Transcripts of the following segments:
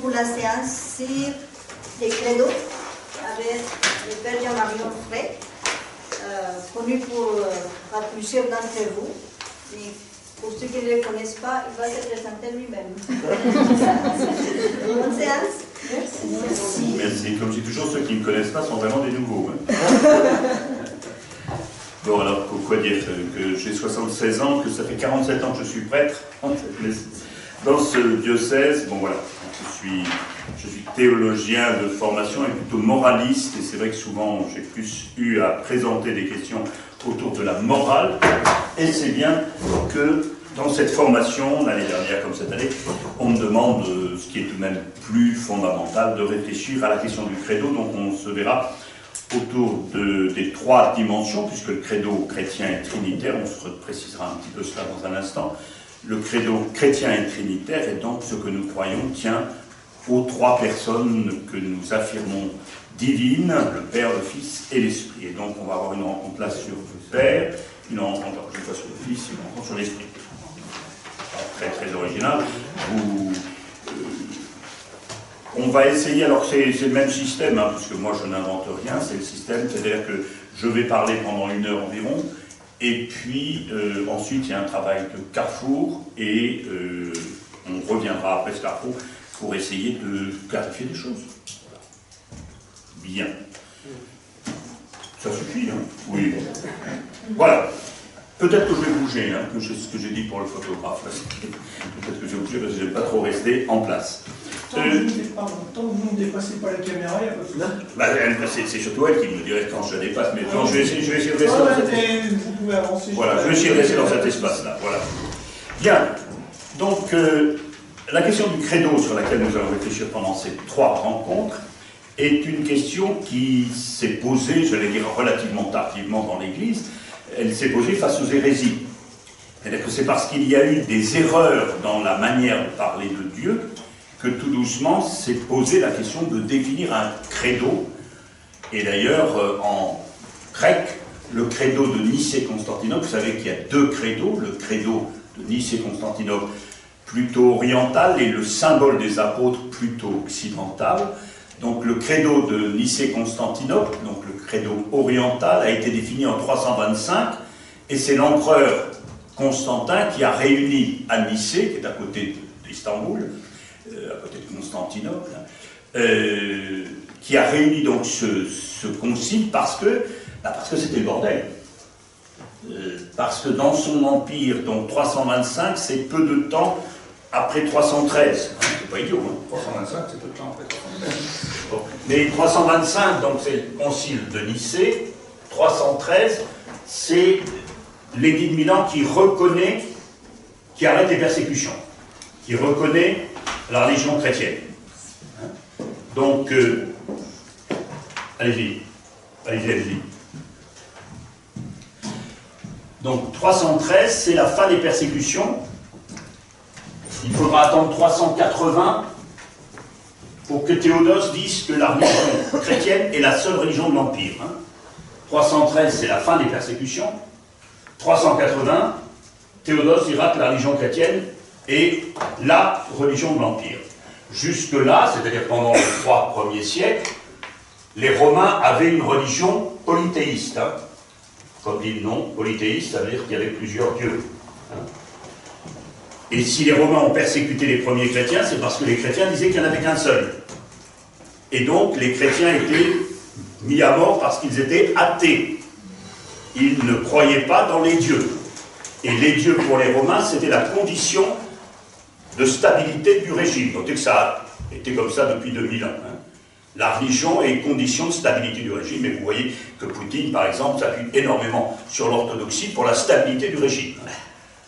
pour la séance sur les credos avec le père Jean-Marie Onfray, connu par plusieurs d'entre vous. Et pour ceux qui ne le connaissent pas, il va se présenter lui-même. Bonne séance. Merci. Merci. Comme je dis toujours, ceux qui ne me connaissent pas sont vraiment des nouveaux. Hein. Bon, alors, quoi dire que j'ai 76 ans, que ça fait 47 ans que je suis prêtre dans ce diocèse. Bon, voilà. Je suis théologien de formation et plutôt moraliste, et c'est vrai que souvent j'ai plus eu à présenter des questions autour de la morale, et c'est bien que dans cette formation, l'année dernière comme cette année, on me demande ce qui est tout de même plus fondamental, de réfléchir à la question du credo. Donc on se verra autour des trois dimensions, puisque le credo chrétien est trinitaire, on se précisera un petit peu cela dans un instant. Le credo chrétien est trinitaire, et donc ce que nous croyons tient aux trois personnes que nous affirmons divines, le Père, le Fils et l'Esprit. Et donc on va avoir une rencontre là sur le Père, une rencontre une fois sur le Fils, une rencontre sur l'Esprit. Très très original. On va essayer, alors c'est le même système, hein, parce que moi je n'invente rien, c'est le système, c'est-à-dire que je vais parler pendant 1 heure environ, et puis ensuite il y a un travail de carrefour, et on reviendra après ce carrefour pour essayer de clarifier des choses. Bien. Ça suffit, hein? Oui. Voilà. Peut-être que je vais bouger, hein, que c'est ce que j'ai dit pour le photographe. Peut-être que je vais bouger parce que je n'aime pas trop rester en place. Tant que vous ne dépassez pas la caméra, il n'y a pas de souci. Bah, c'est surtout elle qui me dirait quand je la dépasse, mais non, je vais essayer de rester dans cet espace. Vous pouvez avancer. Voilà, je vais essayer de rester dans cet espace-là. Voilà. Bien. Donc, la question du credo sur laquelle nous allons réfléchir pendant ces 3 rencontres est une question qui s'est posée, je vais dire relativement tardivement dans l'Église. Elle s'est posée face aux hérésies. C'est-à-dire que c'est parce qu'il y a eu des erreurs dans la manière de parler de Dieu que tout doucement s'est posée la question de définir un credo. Et d'ailleurs, en grec, le credo de Nicée-Constantinople, vous savez qu'il y a 2 credos, le credo de Nicée-Constantinople plutôt oriental et le symbole des apôtres plutôt occidental. Donc le credo de Nicée-Constantinople, donc le credo oriental, a été défini en 325, et c'est l'empereur Constantin qui a réuni à Nicée, qui est à côté d'Istanbul, à côté de Constantinople, qui a réuni donc ce concile parce que c'était le bordel. Parce que dans son empire, donc 325, c'est peu de temps après 313. C'est pas idiot, hein. 325, c'est peu de temps après 313. Bon. Mais 325, donc c'est le concile de Nicée. 313, c'est l'édit de Milan qui arrête les persécutions, qui reconnaît la religion chrétienne. Hein? Donc, allez-y. Donc 313, c'est la fin des persécutions. Il faudra attendre 380 pour que Théodose dise que la religion chrétienne est la seule religion de l'Empire. Hein. 313, c'est la fin des persécutions. 380, Théodose dira que la religion chrétienne est la religion de l'Empire. Jusque-là, c'est-à-dire pendant les 3 premiers siècles, les Romains avaient une religion polythéiste. Hein. Comme dit le nom, polythéiste, ça veut dire qu'il y avait plusieurs dieux. Hein. Et si les Romains ont persécuté les premiers chrétiens, c'est parce que les chrétiens disaient qu'il n'y en avait qu'un seul. Et donc, les chrétiens étaient mis à mort parce qu'ils étaient athées. Ils ne croyaient pas dans les dieux. Et les dieux, pour les Romains, c'était la condition de stabilité du régime. Notez que ça a été comme ça depuis 2000 ans. Hein. La religion est condition de stabilité du régime. Et vous voyez que Poutine, par exemple, s'appuie énormément sur l'orthodoxie pour la stabilité du régime.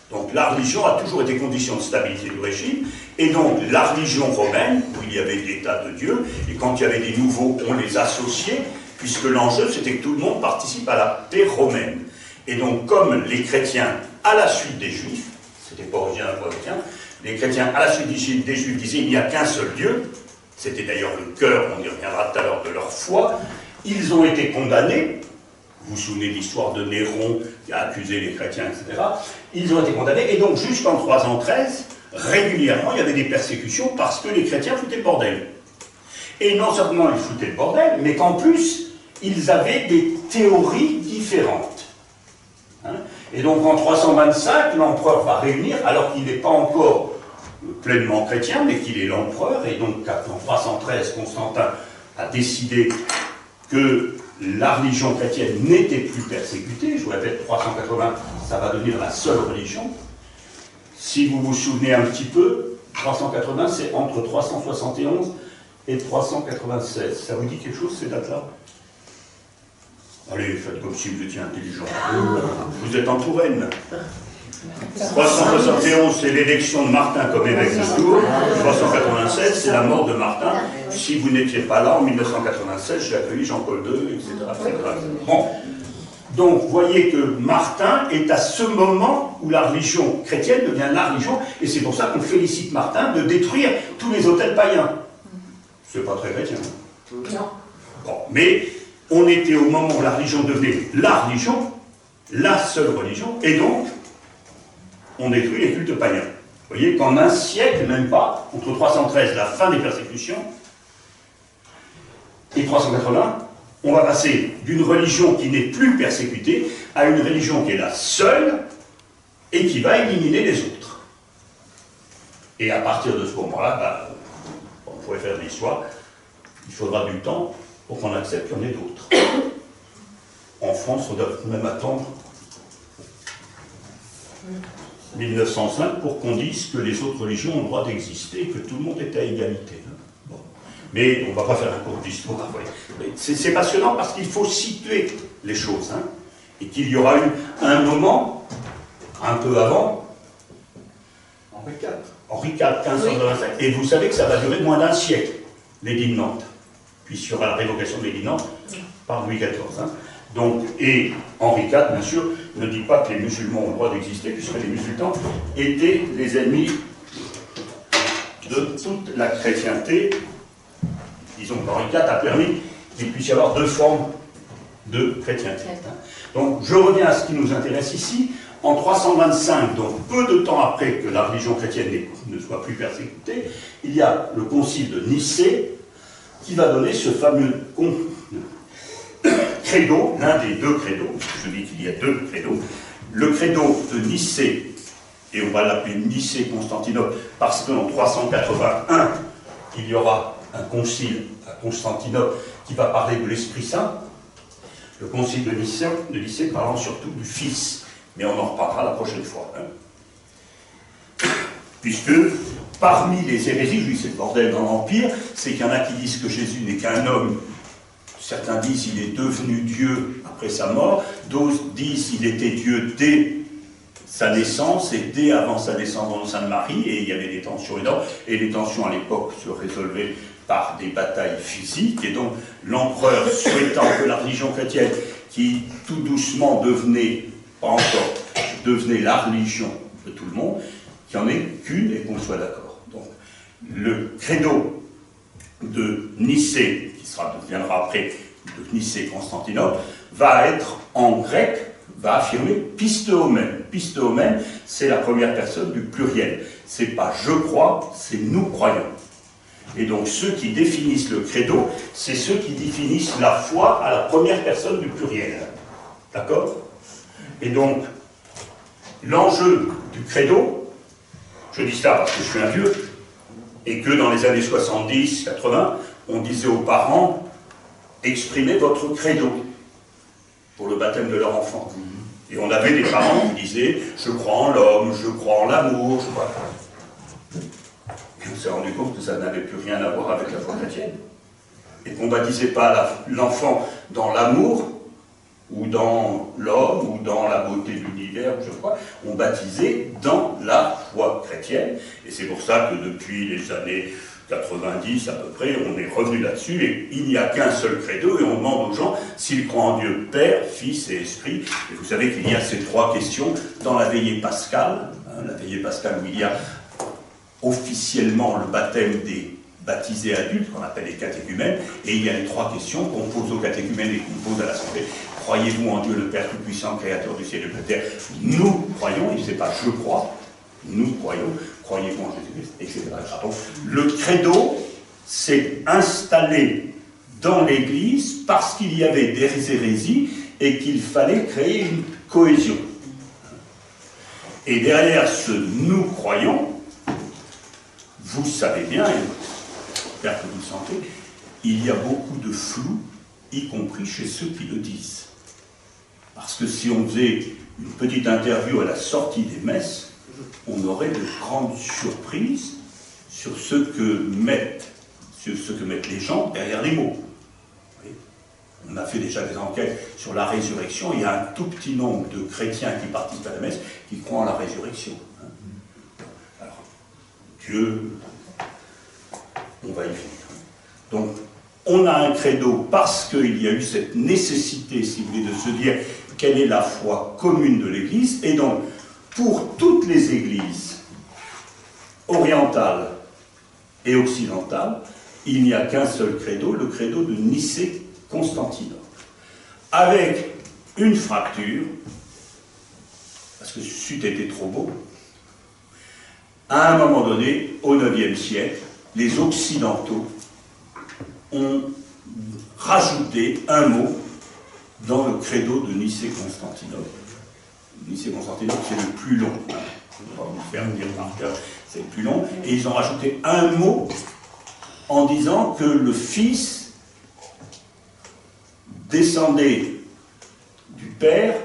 Donc la religion a toujours été condition de stabilité du régime, et donc la religion romaine, où il y avait des tas de dieux, et quand il y avait des nouveaux, on les associait, puisque l'enjeu c'était que tout le monde participe à la paix romaine. Et donc comme les chrétiens, à la suite des juifs, c'était pas original pour les chrétiens, les chrétiens à la suite des juifs disaient il n'y a qu'un seul Dieu, c'était d'ailleurs le cœur, on y reviendra tout à l'heure, de leur foi, ils ont été condamnés. Vous vous souvenez de l'histoire de Néron qui a accusé les chrétiens, etc. Ils ont été condamnés, et donc jusqu'en 313, régulièrement, il y avait des persécutions parce que les chrétiens foutaient le bordel. Et non seulement ils foutaient le bordel, mais qu'en plus, ils avaient des théories différentes. Hein? Et donc en 325, l'empereur va réunir, alors qu'il n'est pas encore pleinement chrétien, mais qu'il est l'empereur, et donc en 313, Constantin a décidé que la religion chrétienne n'était plus persécutée. Je vous répète, 380, ça va devenir la seule religion. Si vous vous souvenez un petit peu, 380, c'est entre 371 et 396. Ça vous dit quelque chose, ces dates-là? Allez, faites comme si vous étiez intelligent. Vous êtes en Touraine. 371, c'est l'élection de Martin comme évêque de Tours. 396, c'est la mort de Martin. Si vous n'étiez pas là, en 1996, j'ai accueilli Jean-Paul II, etc. Bon. Donc, vous voyez que Martin est à ce moment où la religion chrétienne devient la religion, et c'est pour ça qu'on félicite Martin de détruire tous les autels païens. C'est pas très chrétien. Non. Bon, mais on était au moment où la religion devenait la religion, la seule religion, et donc, on détruit les cultes païens. Vous voyez qu'en un siècle, même pas, entre 313, la fin des persécutions, et 380, on va passer d'une religion qui n'est plus persécutée à une religion qui est la seule et qui va éliminer les autres. Et à partir de ce moment-là, bah, on pourrait faire de l'histoire, il faudra du temps pour qu'on accepte qu'il y en ait d'autres. En France, on doit même attendre 1905 pour qu'on dise que les autres religions ont le droit d'exister et que tout le monde est à égalité. Bon. Mais on ne va pas faire un cours d'histoire. C'est passionnant parce qu'il faut situer les choses. Hein, et qu'il y aura eu un moment, un peu avant, Henri IV, 1525. Et vous savez que ça va durer moins d'un siècle, l'édit de Nantes. Puis il y aura la révocation de l'édit de Nantes par Louis XIV. Hein. Donc, et Henri IV, bien sûr, ne dit pas que les musulmans ont le droit d'exister, puisque les musulmans étaient les ennemis de toute la chrétienté. Disons qu'Henri IV a permis qu'il puisse y avoir deux formes de chrétienté. Donc, je reviens à ce qui nous intéresse ici. En 325, donc peu de temps après que la religion chrétienne ne soit plus persécutée, il y a le concile de Nicée qui va donner ce fameux credo, l'un des deux credos. Je dis qu'il y a deux credos. Le credo de Nicée, et on va l'appeler Nicée-Constantinople, parce qu'en 381, il y aura un concile à Constantinople qui va parler de l'Esprit Saint. Le concile de Nicée parlant surtout du Fils. Mais on en reparlera la prochaine fois. Hein. Puisque, parmi les hérésies, je dis c'est le bordel dans l'Empire, c'est qu'il y en a qui disent que Jésus n'est qu'un homme. Certains disent qu'il est devenu Dieu après sa mort. D'autres disent qu'il était Dieu dès sa naissance et dès avant sa naissance dans le sein de Marie. Et il y avait des tensions énormes. Et les tensions à l'époque se résolvaient par des batailles physiques. Et donc, l'empereur, souhaitant que la religion chrétienne, qui tout doucement devenait, pas encore, devenait la religion de tout le monde, qu'il n'y en ait qu'une et qu'on soit d'accord. Donc, le credo de Nicée, qui deviendra après de Nicée-Constantinople, va être en grec, va affirmer pistéomène. Pistéomène, c'est la première personne du pluriel. C'est pas je crois, c'est nous croyons. Et donc ceux qui définissent le credo, c'est ceux qui définissent la foi à la première personne du pluriel. D'accord ? Et donc, l'enjeu du credo, je dis ça parce que je suis un vieux, et que dans les années 70, 80, on disait aux parents, exprimez votre credo pour le baptême de leur enfant. Et on avait des parents qui disaient, je crois en l'homme, je crois en l'amour, je crois. Et on s'est rendu compte que ça n'avait plus rien à voir avec la foi chrétienne. Et qu'on ne baptisait pas l'enfant dans l'amour, ou dans l'homme, ou dans la beauté de l'univers, je crois, on baptisait dans la foi chrétienne. Et c'est pour ça que depuis les années 90 à peu près, on est revenu là-dessus, et il n'y a qu'un seul credo, et on demande aux gens s'ils croient en Dieu Père, Fils et Esprit. Et vous savez qu'il y a ces trois questions dans la veillée pascale, hein, la veillée pascale où il y a officiellement le baptême des baptisés adultes, qu'on appelle les catéchumènes, et il y a les trois questions qu'on pose aux catéchumènes et qu'on pose à l'Assemblée. Croyez-vous en Dieu le Père Tout-Puissant, Créateur du ciel et de la terre? Nous croyons, et c'est pas je crois, nous croyons. croyez-vous en Jésus-Christ, etc. Donc, le credo s'est installé dans l'Église parce qu'il y avait des hérésies et qu'il fallait créer une cohésion. Et derrière ce « nous croyons », vous savez bien, et j'espère que vous le sentez, il y a beaucoup de flou, y compris chez ceux qui le disent. Parce que si on faisait une petite interview à la sortie des messes, on aurait de grandes surprises sur ce que mettent les gens derrière les mots. On a fait déjà des enquêtes sur la résurrection. Il y a un tout petit nombre de chrétiens qui participent à la messe qui croient en la résurrection. Alors, Dieu, on va y finir. Donc, on a un credo parce qu'il y a eu cette nécessité, si vous voulez, de se dire quelle est la foi commune de l'Église. Et donc, pour toutes les églises orientales et occidentales, il n'y a qu'un seul credo, le credo de Nicée-Constantinople, avec une fracture, parce que c'eût été trop beau. À un moment donné, au IXe siècle, les Occidentaux ont rajouté un mot dans le credo de Nicée-Constantinople. Nicée-Constantinople, c'est le plus long. On va vous faire dire par cœur, c'est le plus long. Et ils ont rajouté un mot en disant que le Fils descendait du Père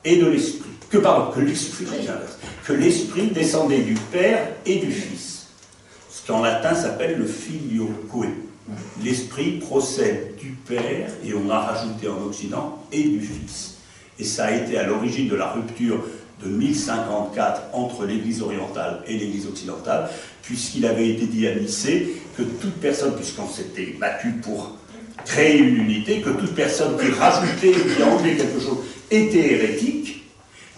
et de l'Esprit. Que l'Esprit descendait du Père et du Fils. Ce qu'en latin s'appelle le filioque. L'Esprit procède du Père, et on a rajouté en Occident, et du Fils. Et ça a été à l'origine de la rupture de 1054 entre l'Église orientale et l'Église occidentale, puisqu'il avait été dit à Nicée que toute personne, puisqu'on s'était battu pour créer une unité, que toute personne qui rajoutait ou qui enlevait quelque chose était hérétique,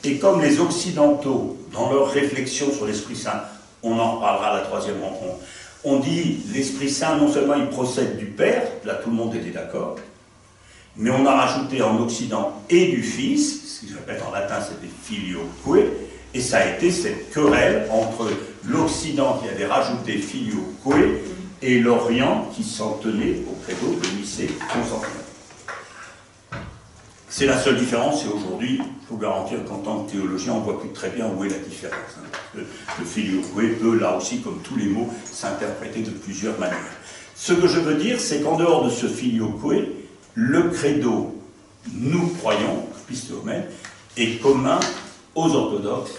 et comme les Occidentaux, dans leur réflexion sur l'Esprit Saint, on en reparlera à la troisième rencontre, on dit l'Esprit Saint, non seulement il procède du Père, là tout le monde était d'accord, mais on a rajouté en Occident et du Fils, ce qui s'appelle en latin c'était filioque, et ça a été cette querelle entre l'Occident qui avait rajouté filioque et l'Orient qui s'en tenait au credo de Nicée-Constantinople. C'est la seule différence, et aujourd'hui, il faut garantir qu'en tant que théologien, on ne voit plus très bien où est la différence. Le filioque peut, là aussi, comme tous les mots, s'interpréter de plusieurs manières. Ce que je veux dire, c'est qu'en dehors de ce filioque, le credo, nous croyons, pistomène, est commun aux orthodoxes,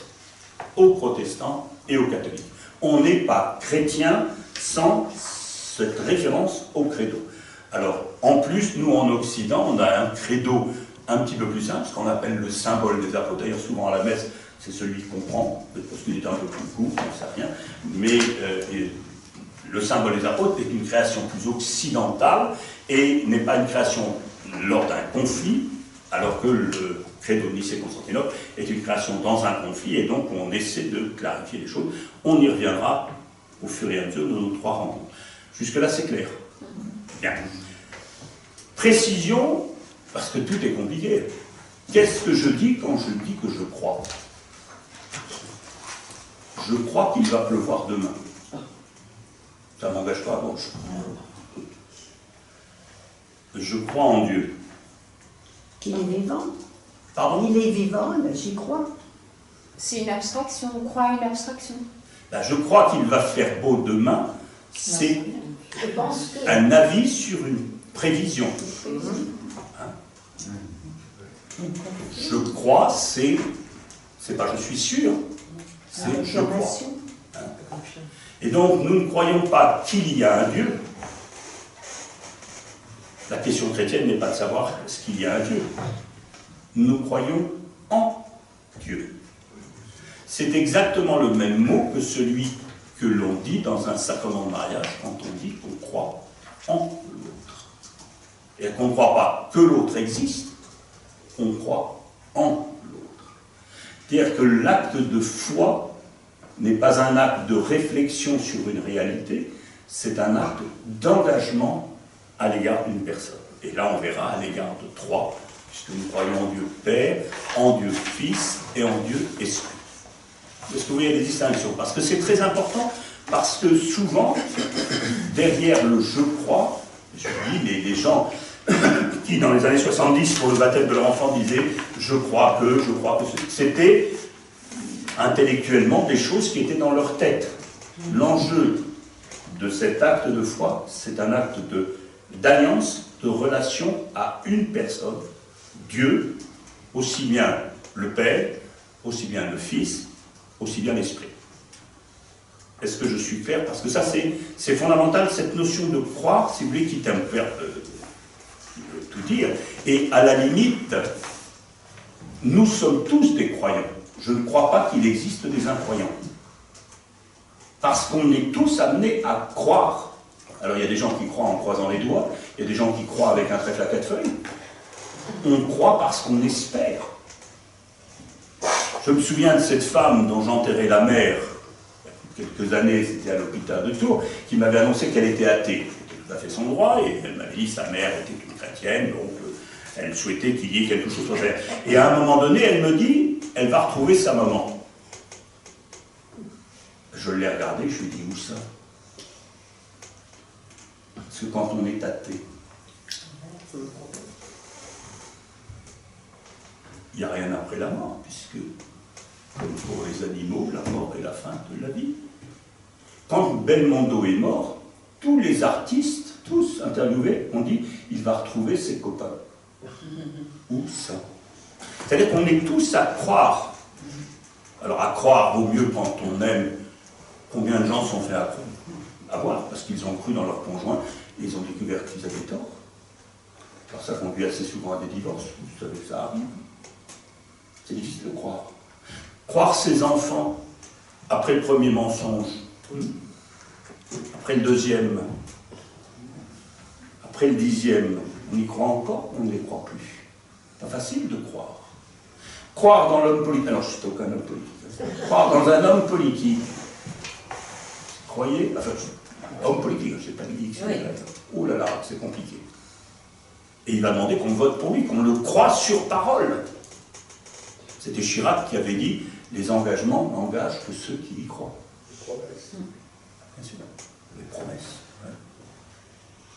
aux protestants et aux catholiques. On n'est pas chrétien sans cette référence au credo. Alors, en plus, nous, en Occident, on a un credo un petit peu plus simple, ce qu'on appelle le symbole des apôtres. D'ailleurs, souvent à la messe, c'est celui qu'on prend, parce qu'il est un peu plus court, on ne sait rien, mais le symbole des apôtres est une création plus occidentale et n'est pas une création lors d'un conflit, alors que le credo de Nicée-Constantinople est une création dans un conflit, et donc on essaie de clarifier les choses. On y reviendra au fur et à mesure de nos trois rencontres. Jusque-là, c'est clair. Bien. Précision, parce que tout est compliqué. Qu'est-ce que je dis quand je dis que je crois? Je crois qu'il va pleuvoir demain. Ça ne m'engage pas à gauche. Je crois en Dieu. Il est vivant. Pardon? Il est vivant, j'y crois. C'est une abstraction, on croit à une abstraction. Ben, je crois qu'il va faire beau demain. C'est Je pense que... un avis sur une prévision. Hein? Je crois, c'est pas je suis sûr, c'est je crois. Hein? Et donc, nous ne croyons pas qu'il y a un Dieu. La question chrétienne n'est pas de savoir ce qu'il y a un Dieu. Nous croyons en Dieu. C'est exactement le même mot que celui que l'on dit dans un sacrement de mariage quand on dit qu'on croit en l'autre. Et qu'on ne croit pas que l'autre existe, on croit en l'autre. C'est-à-dire que l'acte de foi n'est pas un acte de réflexion sur une réalité, c'est un acte d'engagement à l'égard d'une personne. Et là, on verra à l'égard de trois, puisque nous croyons en Dieu Père, en Dieu Fils et en Dieu Esprit. Est-ce que vous voyez les distinctions? Parce que c'est très important, parce que souvent, derrière le « je crois », je dis, les gens qui, dans les années 70, pour le baptême de leur enfant, disaient « je crois que », c'était intellectuellement des choses qui étaient dans leur tête. L'enjeu de cet acte de foi, c'est un acte d'alliance, de relation à une personne, Dieu, aussi bien le Père, aussi bien le Fils, aussi bien l'Esprit. Est-ce que je suis clair? Parce que ça, c'est fondamental, cette notion de croire, si vous voulez, qui est un verbe tout dire. Et à la limite, nous sommes tous des croyants. Je ne crois pas qu'il existe des incroyants. Parce qu'on est tous amenés à croire. Alors il y a des gens qui croient en croisant les doigts, il y a des gens qui croient avec un trèfle à 4 feuilles. On croit parce qu'on espère. Je me souviens de cette femme dont j'enterrais la mère, il y a quelques années, c'était à l'hôpital de Tours, qui m'avait annoncé qu'elle était athée. C'était tout à fait son droit, et elle m'avait dit que sa mère était une chrétienne, donc elle souhaitait qu'il y ait quelque chose sur elle. Et à un moment donné, elle me dit, elle va retrouver sa maman. Je l'ai regardé, je lui ai dit, où ça? Parce que quand on est athée, il n'y a rien après la mort, puisque, comme pour les animaux, la mort est la fin de la vie. Quand Belmondo est mort, tous les artistes, tous interviewés, ont dit il va retrouver ses copains. Où ça? C'est-à-dire qu'on est tous à croire. Alors à croire vaut mieux quand on aime. Combien de gens sont fait avoir parce qu'ils ont cru dans leur conjoint et ils ont découvert qu'ils avaient tort. Alors ça conduit assez souvent à des divorces, vous savez que ça arrive. C'est difficile de croire. Croire ses enfants après le premier mensonge, après le deuxième, après le 10e, on y croit encore, on ne les croit plus. C'est pas facile de croire. Croire dans l'homme politique, alors je ne suis aucun homme politique, croire dans un homme politique, croyez, enfin, homme politique, je ne sais pas dit que c'est. Oui. Oh là là, c'est compliqué. Et il va demander qu'on vote pour lui, qu'on le croie sur parole. C'était Chirac qui avait dit les engagements n'engagent que ceux qui y croient. Les promesses. Bien sûr, les promesses. Ouais.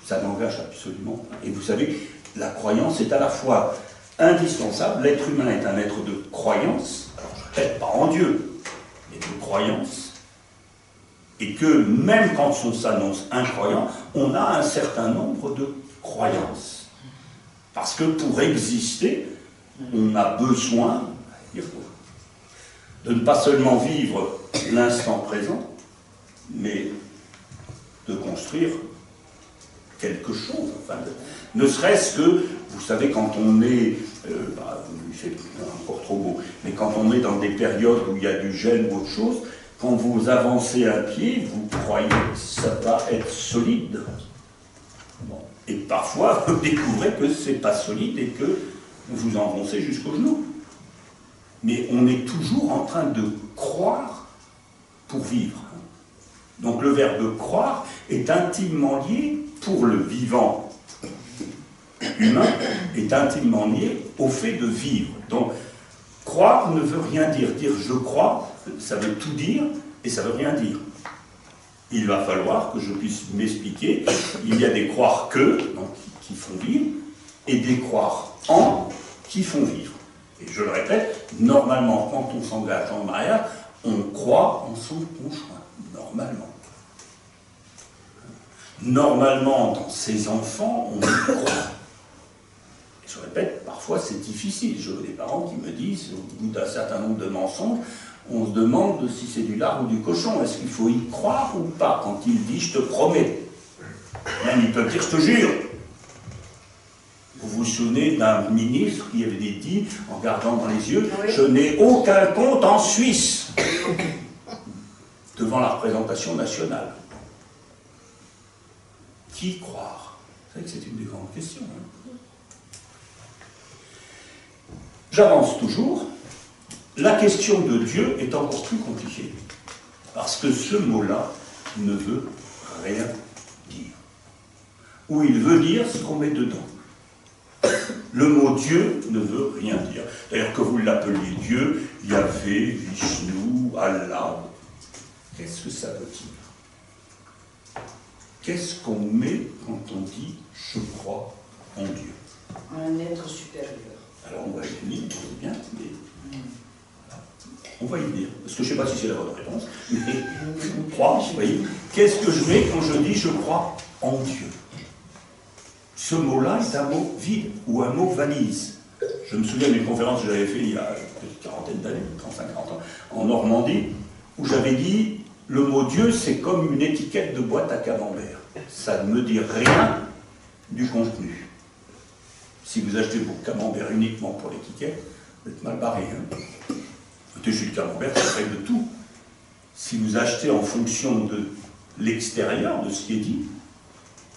Ça n'engage absolument pas. Et vous savez, la croyance est à la fois indispensable. L'être humain est un être de croyance, alors je ne répète pas en Dieu, mais de croyance. Et que même quand on s'annonce incroyant, on a un certain nombre de croyances. Parce que pour exister, on a besoin de ne pas seulement vivre l'instant présent, mais de construire quelque chose. Enfin, ne serait-ce que, vous savez, quand on est, c'est encore trop beau, mais quand on est dans des périodes où il y a du gel ou autre chose, quand vous avancez un pied, vous croyez que ça va être solide. Bon. Et parfois, vous découvrez que c'est pas solide et que vous enfoncez jusqu'au genou. Mais on est toujours en train de croire pour vivre. Donc le verbe croire est intimement lié, pour le vivant humain, est intimement lié au fait de vivre. Donc croire ne veut rien dire. Dire je crois, ça veut tout dire et ça veut rien dire. Il va falloir que je puisse m'expliquer. Il y a des croire que, donc, qui font vivre, et des croire en, qui font vivre. Et je le répète, normalement, quand on s'engage en mariage, on croit en son conjoint. Normalement. Normalement, dans ses enfants, on y croit. Et je répète, parfois c'est difficile. J'ai des parents qui me disent, au bout d'un certain nombre de mensonges, on se demande si c'est du lard ou du cochon. Est-ce qu'il faut y croire ou pas quand il dit « je te promets ». Même il peut dire « je te jure ». Vous vous souvenez d'un ministre qui avait dit, en regardant dans les yeux, oui. « je n'ai aucun compte en Suisse » devant la représentation nationale. Qui croire? Vous savez que c'est une des grandes questions. Hein. J'avance toujours. La question de Dieu est encore plus compliquée. Parce que ce mot-là ne veut rien dire. Ou il veut dire ce qu'on met dedans. Le mot Dieu ne veut rien dire. D'ailleurs, que vous l'appeliez Dieu, Yahvé, Vishnu, Allah. Qu'est-ce que ça veut dire? Qu'est-ce qu'on met quand on dit « je crois en Dieu » ? Un être supérieur. Alors on va y venir, c'est bien, mais on va y venir. Parce que je ne sais pas si c'est la bonne réponse, mais croire, vous voyez. Qu'est-ce que je mets quand je dis « je crois en Dieu » ? Ce mot-là est un mot vide ou un mot valise. Je me souviens d'une conférence que j'avais faite il y a une quarantaine d'années, 35-40 ans, en Normandie, où j'avais dit « le mot Dieu, c'est comme une étiquette de boîte à camembert. Ça ne me dit rien du contenu. » Si vous achetez vos camemberts uniquement pour l'étiquette, vous êtes mal barré. Hein. Le jus de camembert, ça règle tout. Si vous achetez en fonction de l'extérieur, de ce qui est dit,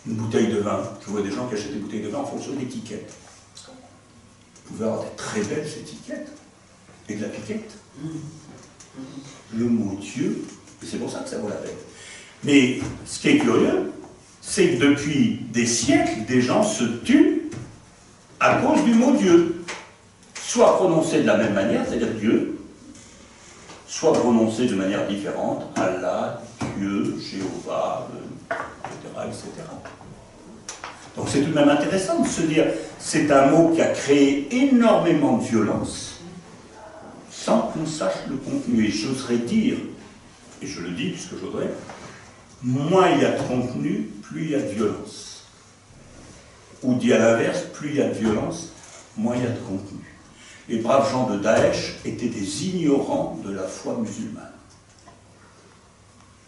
une bouteille de vin, je vois des gens qui achètent des bouteilles de vin en fonction de l'étiquette. Vous pouvez avoir des très belles étiquettes et de la piquette. Le mot Dieu, et c'est pour ça que ça vaut la peine. Mais ce qui est curieux, c'est que depuis des siècles, des gens se tuent à cause du mot Dieu. Soit prononcé de la même manière, c'est-à-dire Dieu, soit prononcé de manière différente, Allah, Dieu, Jéhovah, etc. Donc c'est tout de même intéressant de se dire, c'est un mot qui a créé énormément de violence, sans qu'on sache le contenu. Et j'oserais dire, et je le dis puisque j'oserais, moins il y a de contenu, plus il y a de violence. Ou dit à l'inverse, plus il y a de violence, moins il y a de contenu. Les braves gens de Daesh étaient des ignorants de la foi musulmane.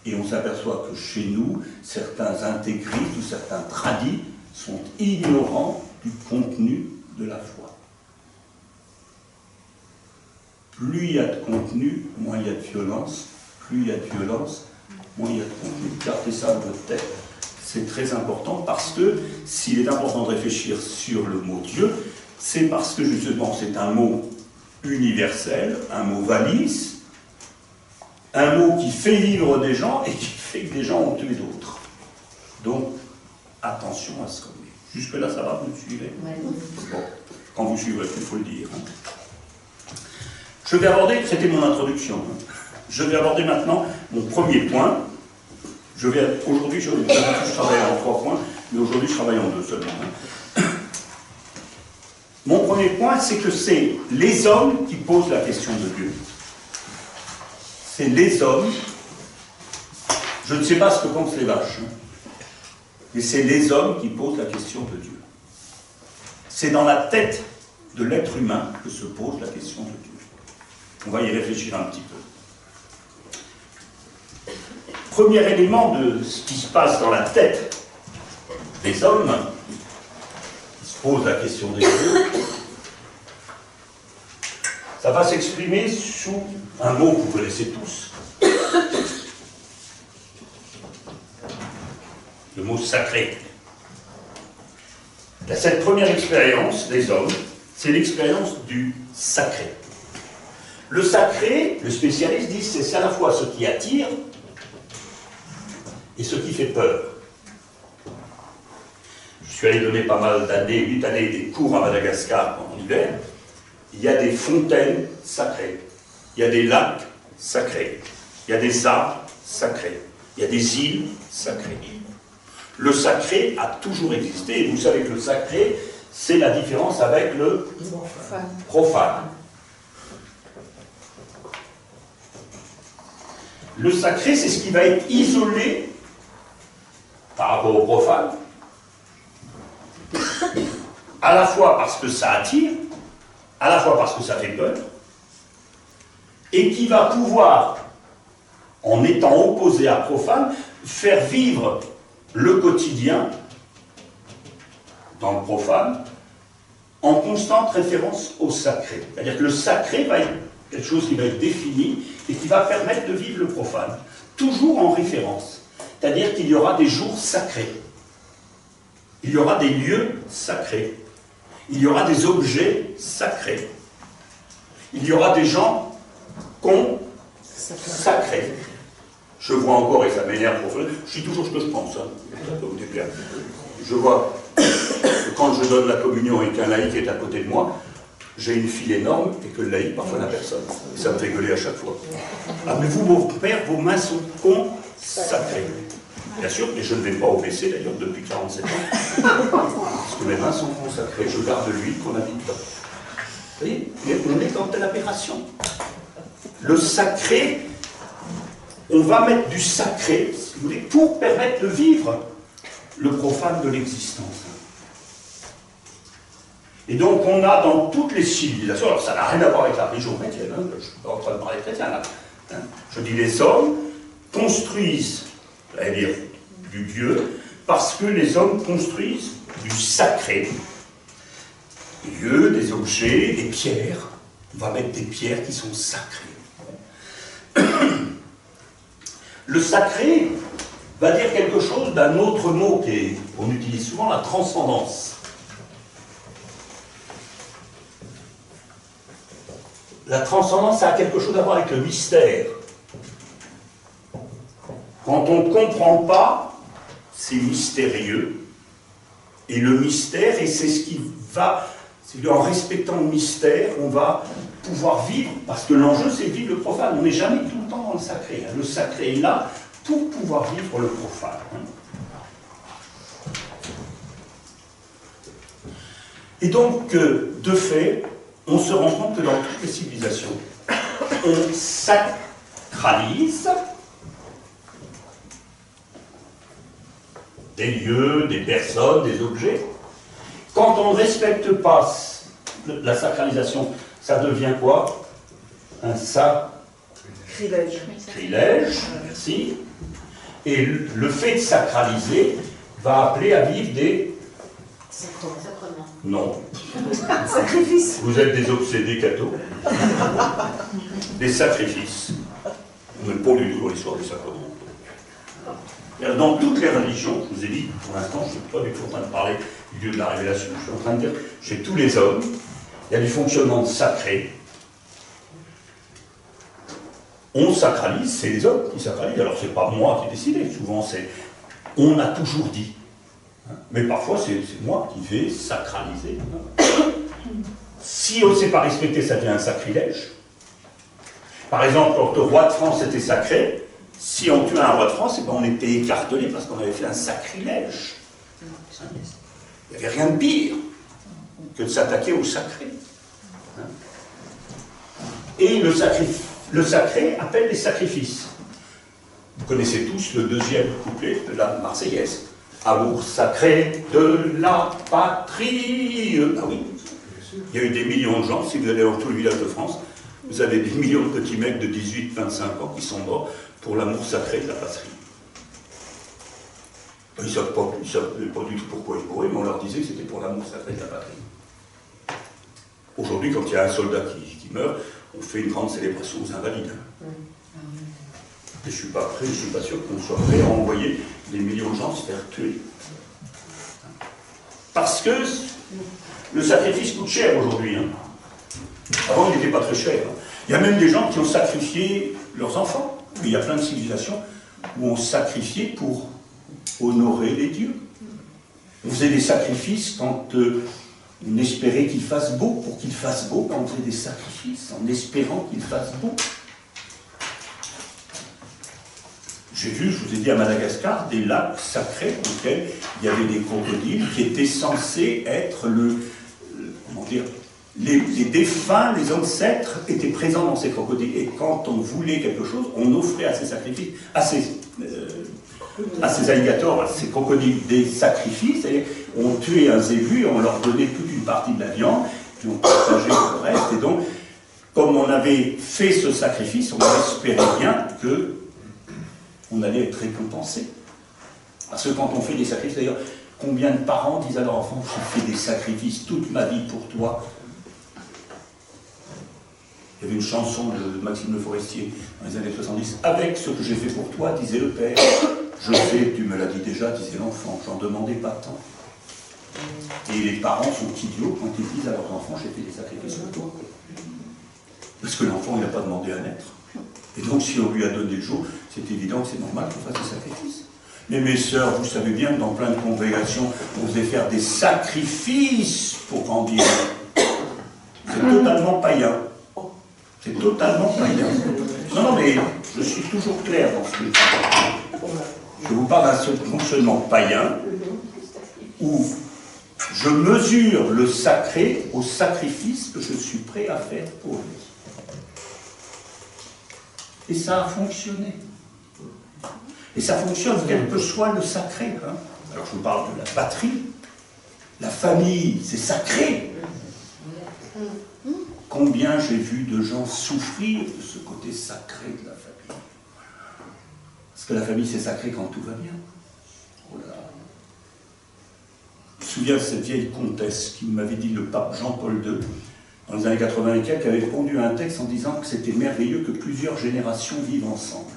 Et on s'aperçoit que chez nous, certains intégristes ou certains tradis sont ignorants du contenu de la foi. Plus il y a de contenu, moins il y a de violence. Plus il y a de violence, moins il y a de contenu. Gardez ça dans votre tête. C'est très important parce que s'il est important de réfléchir sur le mot Dieu, c'est parce que justement c'est un mot universel, un mot valise, un mot qui fait vivre des gens et qui fait que des gens ont tué d'autres. Donc, attention à ce qu'on dit. Jusque-là, ça va, vous me suivez? Bon, quand vous suivez, il faut le dire. Je vais aborder, c'était mon introduction, je vais aborder maintenant mon premier point. Aujourd'hui, je travaille en 3 points, mais aujourd'hui, je travaille en 2 seulement. Mon premier point, c'est que c'est les hommes qui posent la question de Dieu. C'est les hommes. Je ne sais pas ce que pensent les vaches, mais c'est les hommes qui posent la question de Dieu. C'est dans la tête de l'être humain que se pose la question de Dieu. On va y réfléchir un petit peu. Premier élément de ce qui se passe dans la tête des hommes, qui se posent la question de Dieu, ça va s'exprimer sous un mot que vous connaissez tous. Le mot sacré. Cette première expérience des hommes, c'est l'expérience du sacré. Le sacré, le spécialiste dit, c'est à la fois ce qui attire et ce qui fait peur. Je suis allé donner pas mal d'années, 8 années, des cours à Madagascar en hiver. Il y a des fontaines sacrées, il y a des lacs sacrés, il y a des arbres sacrés, il y a des îles sacrées. Le sacré a toujours existé, et vous savez que le sacré, c'est la différence avec le profane. Le sacré, c'est ce qui va être isolé par rapport au profane, à la fois parce que ça attire, à la fois parce que ça fait peur, et qui va pouvoir, en étant opposé à profane, faire vivre le quotidien dans le profane en constante référence au sacré. C'est-à-dire que le sacré va être quelque chose qui va être défini et qui va permettre de vivre le profane, toujours en référence. C'est-à-dire qu'il y aura des jours sacrés, il y aura des lieux sacrés, il y aura des objets sacrés, il y aura des gens sacrés. Je vois encore, et ça m'énerve profondément, je suis toujours ce que je pense, hein. Ça peut vous déplaire. Je vois que quand je donne la communion et qu'un laïc est à côté de moi, j'ai une fille énorme et que le laïc parfois n'a personne. Et ça me fait gueuler à chaque fois. Ah mais vous, mon père, vos mains sont consacrées. Bien sûr, mais je ne vais pas au WC d'ailleurs depuis 47 ans. Parce que mes mains sont consacrées. Je garde l'huile qu'on habite là. Vous voyez, on est dans telle aberration. Le sacré, on va mettre du sacré, si vous voulez, pour permettre de vivre le profane de l'existence. Et donc on a dans toutes les civilisations, alors ça n'a rien à voir avec la religion chrétienne, hein, je ne suis pas en train de parler chrétien là, hein, je dis les hommes construisent, c'est-à-dire du Dieu, parce que les hommes construisent du sacré. Des lieux, des objets, des pierres. On va mettre des pierres qui sont sacrées. Le sacré va dire quelque chose d'un autre mot qu'on utilise souvent, la transcendance. La transcendance, ça a quelque chose à voir avec le mystère. Quand on ne comprend pas, c'est mystérieux. Et le mystère, et c'est ce qui va, c'est en respectant le mystère, on va pouvoir vivre, parce que l'enjeu, c'est vivre le profane. On n'est jamais tout le temps dans le sacré. Hein. Le sacré est là pour pouvoir vivre le profane. Hein. Et donc, de fait, on se rend compte que dans toutes les civilisations, on sacralise des lieux, des personnes, des objets. Quand on ne respecte pas la sacralisation, ça devient quoi? Un sacrilège. Merci. Et le fait de sacraliser va appeler à vivre des... Sacrement. Non. Sacrifice. Vous êtes des obsédés cathos. Des sacrifices. On n'est pas du tout dans l'histoire du sacrement. Dans toutes les religions, je vous ai dit, pour l'instant, je ne suis pas du tout en train de parler du Dieu de la révélation, je suis en train de dire, chez tous les hommes, il y a du fonctionnement sacré. On sacralise, c'est les hommes qui sacralisent. Alors, c'est pas moi qui ai décidé, souvent c'est... On a toujours dit. Mais parfois, c'est moi qui vais sacraliser. Si on ne sait pas respecter, ça devient un sacrilège. Par exemple, quand le roi de France était sacré, si on tuait un roi de France, eh ben on était écartelé parce qu'on avait fait un sacrilège. Il n'y avait rien de pire que de s'attaquer au sacré. Et le sacré appelle les sacrifices. Vous connaissez tous le deuxième couplet de la Marseillaise. Amour sacré de la patrie. Ah oui, il y a eu des millions de gens, si vous allez dans tous les villages de France, vous avez des millions de petits mecs de 18-25 ans qui sont morts pour l'amour sacré de la patrie. Ils ne savent pas du tout pourquoi ils mouraient, mais on leur disait que c'était pour l'amour sacré de la patrie. Aujourd'hui, quand il y a un soldat qui meurt, on fait une grande célébration aux invalides. Et je ne suis pas prêt, je ne suis pas sûr qu'on soit prêt à envoyer des millions de gens se faire tuer. Parce que le sacrifice coûte cher aujourd'hui. Hein. Avant, il n'était pas très cher. Il y a même des gens qui ont sacrifié leurs enfants. Il y a plein de civilisations où on sacrifiait pour honorer les dieux. On faisait des sacrifices quand on espérait qu'il fasse beau. Pour qu'il fasse beau, on faisait des sacrifices en espérant qu'il fasse beau. J'ai vu, je vous ai dit, à Madagascar, des lacs sacrés dans lesquels il y avait des crocodiles qui étaient censés être comment dire, les défunts, les ancêtres étaient présents dans ces crocodiles. Et quand on voulait quelque chose, on offrait à ces sacrifices, à ces alligators, à ces crocodiles, des sacrifices. Et on tuait un zébu et on leur donnait toute une partie de la viande, puis on partageait le reste. Et donc, comme on avait fait ce sacrifice, on espérait bien que on allait être récompensé. Parce que quand on fait des sacrifices, d'ailleurs, combien de parents disent à leur enfant, j'ai fait des sacrifices toute ma vie pour toi. Il y avait une chanson de Maxime Le Forestier dans les années 70. Avec ce que j'ai fait pour toi, disait le père. Je sais, tu me l'as dit déjà, disait l'enfant. J'en demandais pas tant. Et les parents sont idiots quand ils disent à leurs enfants, j'ai fait des sacrifices pour toi. Parce que l'enfant, il n'a pas demandé à naître. Et donc, si on lui a donné le jour, c'est évident que c'est normal qu'on fasse des sacrifices. Mais mes sœurs, vous savez bien que dans plein de congrégations, on faisait faire des sacrifices pour grandir. Vous êtes totalement païen. C'est totalement païen. Non, mais je suis toujours clair dans ce que je dis. Je vous parle d'un fonctionnement païen où je mesure le sacré au sacrifice que je suis prêt à faire pour lui. Et ça a fonctionné. Et ça fonctionne quel que soit le sacré. Hein. Alors je vous parle de la patrie. La famille, c'est sacré. Combien j'ai vu de gens souffrir de ce côté sacré de la famille. Parce que la famille, c'est sacré quand tout va bien. Oh là là. Je me souviens de cette vieille comtesse qui m'avait dit, le pape Jean-Paul II, dans les années 80 et quelques, avait répondu à un texte en disant que c'était merveilleux que plusieurs générations vivent ensemble,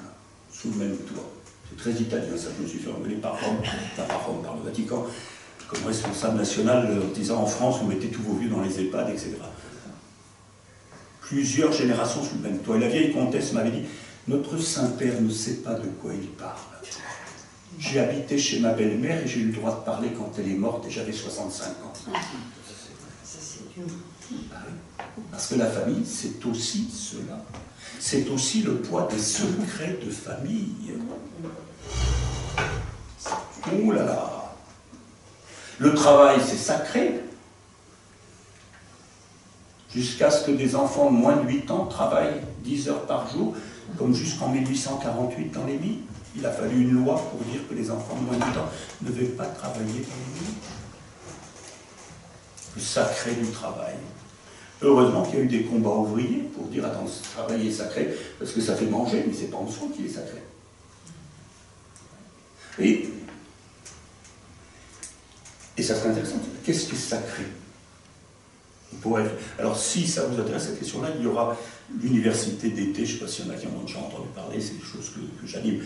sous le même toit. C'est très italien, ça, je me suis fait engueuler par Rome, par le Vatican, comme responsable national, en disant en France, vous mettez tous vos vieux dans les EHPAD, etc. Plusieurs générations sous le même toit. Et la vieille comtesse m'avait dit, notre Saint-Père ne sait pas de quoi il parle. J'ai habité chez ma belle-mère et j'ai eu le droit de parler quand elle est morte et j'avais 65 ans. Parce que la famille, c'est aussi cela. C'est aussi le poids des secrets de famille. Ouh là là. Le travail, c'est sacré. Jusqu'à ce que des enfants de moins de 8 ans travaillent 10 heures par jour, comme jusqu'en 1848 dans les mines. Il a fallu une loi pour dire que les enfants de moins de 8 ans ne devaient pas travailler dans les mines. Le sacré du travail. Heureusement qu'il y a eu des combats ouvriers pour dire, attends, ce travail est sacré, parce que ça fait manger, mais c'est pas en soi qu'il est sacré. Et ça serait intéressant. Qu'est-ce qui est sacré? Alors, si ça vous intéresse, cette question-là, il y aura l'université d'été, je ne sais pas s'il y en a qui en ont déjà entendu parler, c'est des choses que j'anime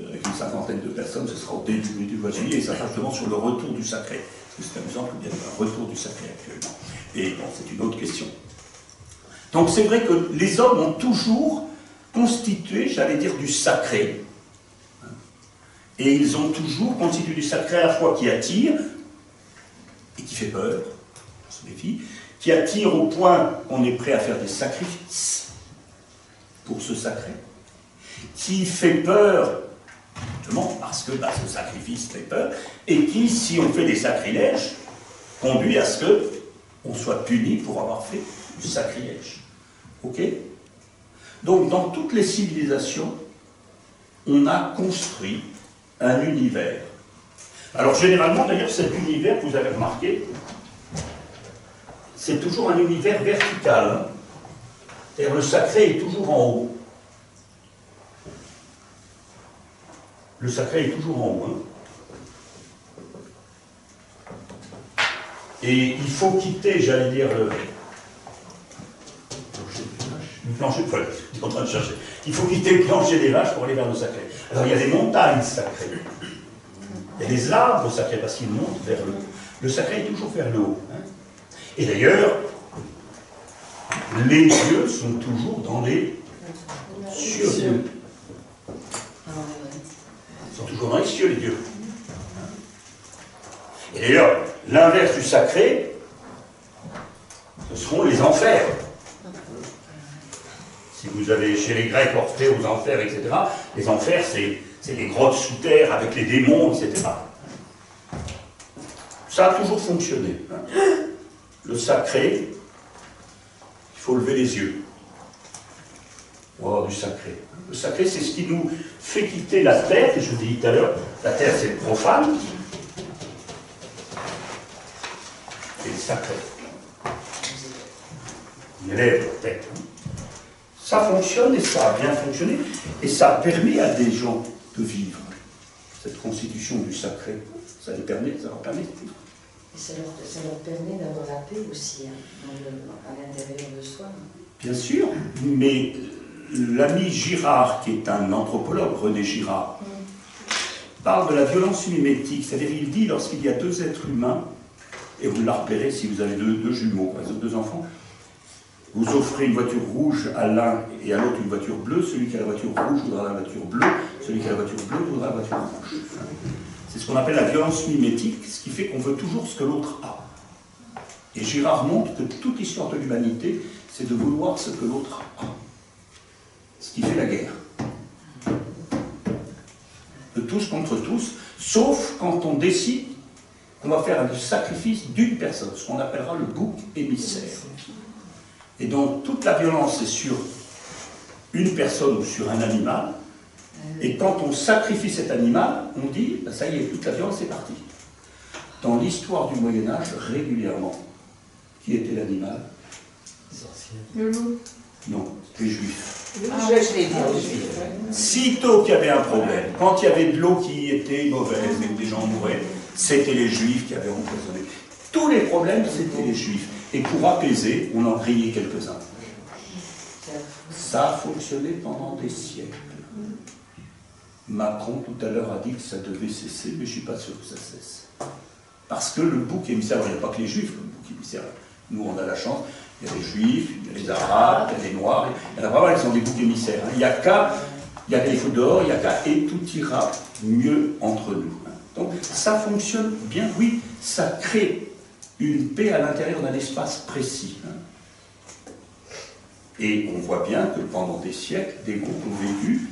avec une cinquantaine de personnes, ce sera au début du mois de juillet, et ça sera justement sur le retour du sacré. Parce que c'est amusant qu'il y ait un retour du sacré actuellement. Et bon, c'est une autre question. Donc c'est vrai que les hommes ont toujours constitué, j'allais dire, du sacré. Et ils ont toujours constitué du sacré à la fois qui attire et qui fait peur. Les filles, qui attire au point qu'on est prêt à faire des sacrifices pour ce sacré, qui fait peur, justement parce que ce sacrifice fait peur, et qui, si on fait des sacrilèges, conduit à ce qu'on soit puni pour avoir fait du sacrilège. Ok? Donc, dans toutes les civilisations, on a construit un univers. Alors, généralement, d'ailleurs, cet univers, vous avez remarqué, c'est toujours un univers vertical. Hein. C'est-à-dire le sacré est toujours en haut. Le sacré est toujours en haut. Hein. Et il faut quitter, j'allais dire, le plancher, je suis en train de chercher. Il faut quitter le plancher des vaches pour aller vers le sacré. Alors il y a des montagnes sacrées. Il y a des arbres sacrés parce qu'ils montent vers le haut. Le sacré est toujours vers le haut. Hein. Et d'ailleurs, les dieux sont toujours dans les cieux. Ils sont toujours dans les cieux, les dieux. Et d'ailleurs, l'inverse du sacré, ce seront les enfers. Si vous avez chez les Grecs Orphée aux enfers, etc., les enfers, c'est les grottes sous terre avec les démons, etc. Ça a toujours fonctionné. Hein. Le sacré, il faut lever les yeux pour avoir du sacré. Le sacré, c'est ce qui nous fait quitter la terre, que je vous ai dit tout à l'heure. La terre, c'est le profane. C'est le sacré. Il élève la tête. Ça fonctionne et ça a bien fonctionné. Et ça a permis à des gens de vivre. Cette constitution du sacré, ça leur permet de vivre. Et ça leur permet d'avoir la paix aussi, hein, à l'intérieur de soi. Bien sûr, mais l'ami Girard, qui est un anthropologue, René Girard, parle de la violence mimétique. C'est-à-dire, il dit, lorsqu'il y a deux êtres humains, et vous la repérez si vous avez deux jumeaux, par exemple, deux enfants, vous offrez une voiture rouge à l'un et à l'autre une voiture bleue, celui qui a la voiture rouge voudra la voiture bleue, celui qui a la voiture bleue voudra la voiture rouge. C'est ce qu'on appelle la violence mimétique, ce qui fait qu'on veut toujours ce que l'autre a. Et Girard montre que toute l'histoire de l'humanité, c'est de vouloir ce que l'autre a. Ce qui fait la guerre. De tous contre tous, sauf quand on décide qu'on va faire un sacrifice d'une personne, ce qu'on appellera le bouc émissaire. Et donc toute la violence est sur une personne ou sur un animal, et quand on sacrifie cet animal, on dit, ben ça y est, toute la violence est partie. Dans l'histoire du Moyen-Âge, régulièrement, qui était l'animal? Le loup. Non, les Juifs. Je l'ai dit. Sitôt qu'il y avait un problème, quand il y avait de l'eau qui était mauvaise et que des gens mouraient, c'était les Juifs qui avaient empoisonné. Tous les problèmes, c'était les Juifs. Et pour apaiser, on en grillait quelques-uns. Ça a fonctionné pendant des siècles. Macron, tout à l'heure, a dit que ça devait cesser, mais je ne suis pas sûr que ça cesse. Parce que le bouc émissaire, il n'y a pas que les Juifs, le bouc émissaire. Nous, on a la chance, il y a les Juifs, il y a les Arabes, il y a les Noirs, il y en a pas mal qui sont des boucs émissaires. Il n'y a qu'à les fous dehors, il n'y a qu'à, et tout ira mieux entre nous. Donc, ça fonctionne bien, oui, ça crée une paix à l'intérieur d'un espace précis. Et on voit bien que pendant des siècles, des groupes ont vécu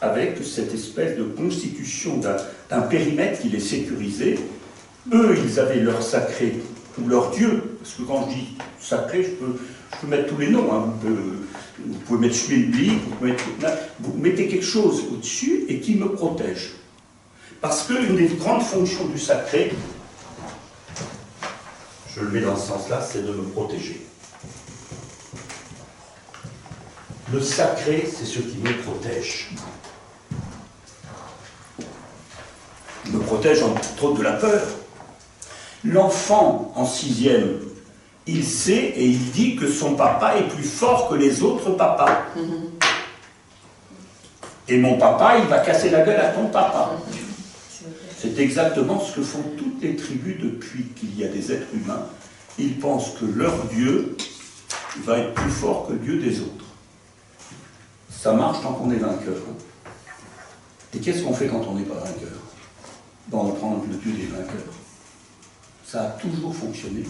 avec cette espèce de constitution d'un périmètre qui les sécurisait. Eux, ils avaient leur sacré, ou leur Dieu, parce que quand je dis sacré, je peux mettre tous les noms, hein. Vous pouvez mettre Schmilblick, vous mettez quelque chose au-dessus et qui me protège. Parce qu'une des grandes fonctions du sacré, je le mets dans ce sens-là, c'est de me protéger. Le sacré, c'est ce qui me protège. Il me protège entre autres de la peur. L'enfant en 6e, il sait et il dit que son papa est plus fort que les autres papas. Et mon papa, il va casser la gueule à ton papa. C'est exactement ce que font toutes les tribus depuis qu'il y a des êtres humains. Ils pensent que leur Dieu va être plus fort que le Dieu des autres. Ça marche tant qu'on est vainqueur. Et qu'est-ce qu'on fait quand on n'est pas vainqueur? Ben, on va prendre le Dieu des vainqueurs. Ça a toujours fonctionné.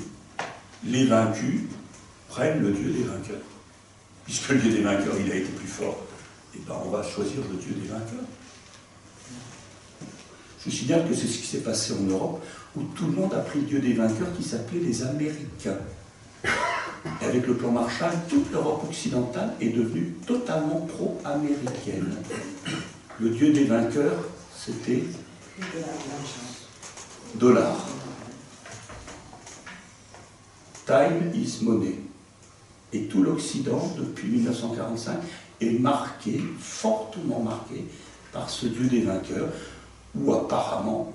Les vaincus prennent le Dieu des vainqueurs. Puisque le Dieu des vainqueurs, il a été plus fort, et ben on va choisir le Dieu des vainqueurs. Je signale que c'est ce qui s'est passé en Europe, où tout le monde a pris le Dieu des vainqueurs qui s'appelait les Américains. Et avec le plan Marshall, toute l'Europe occidentale est devenue totalement pro-américaine. Le Dieu des vainqueurs, c'était dollar. Time is money. Et tout l'Occident, depuis 1945, est marqué, fortement marqué, par ce Dieu des vainqueurs, où apparemment,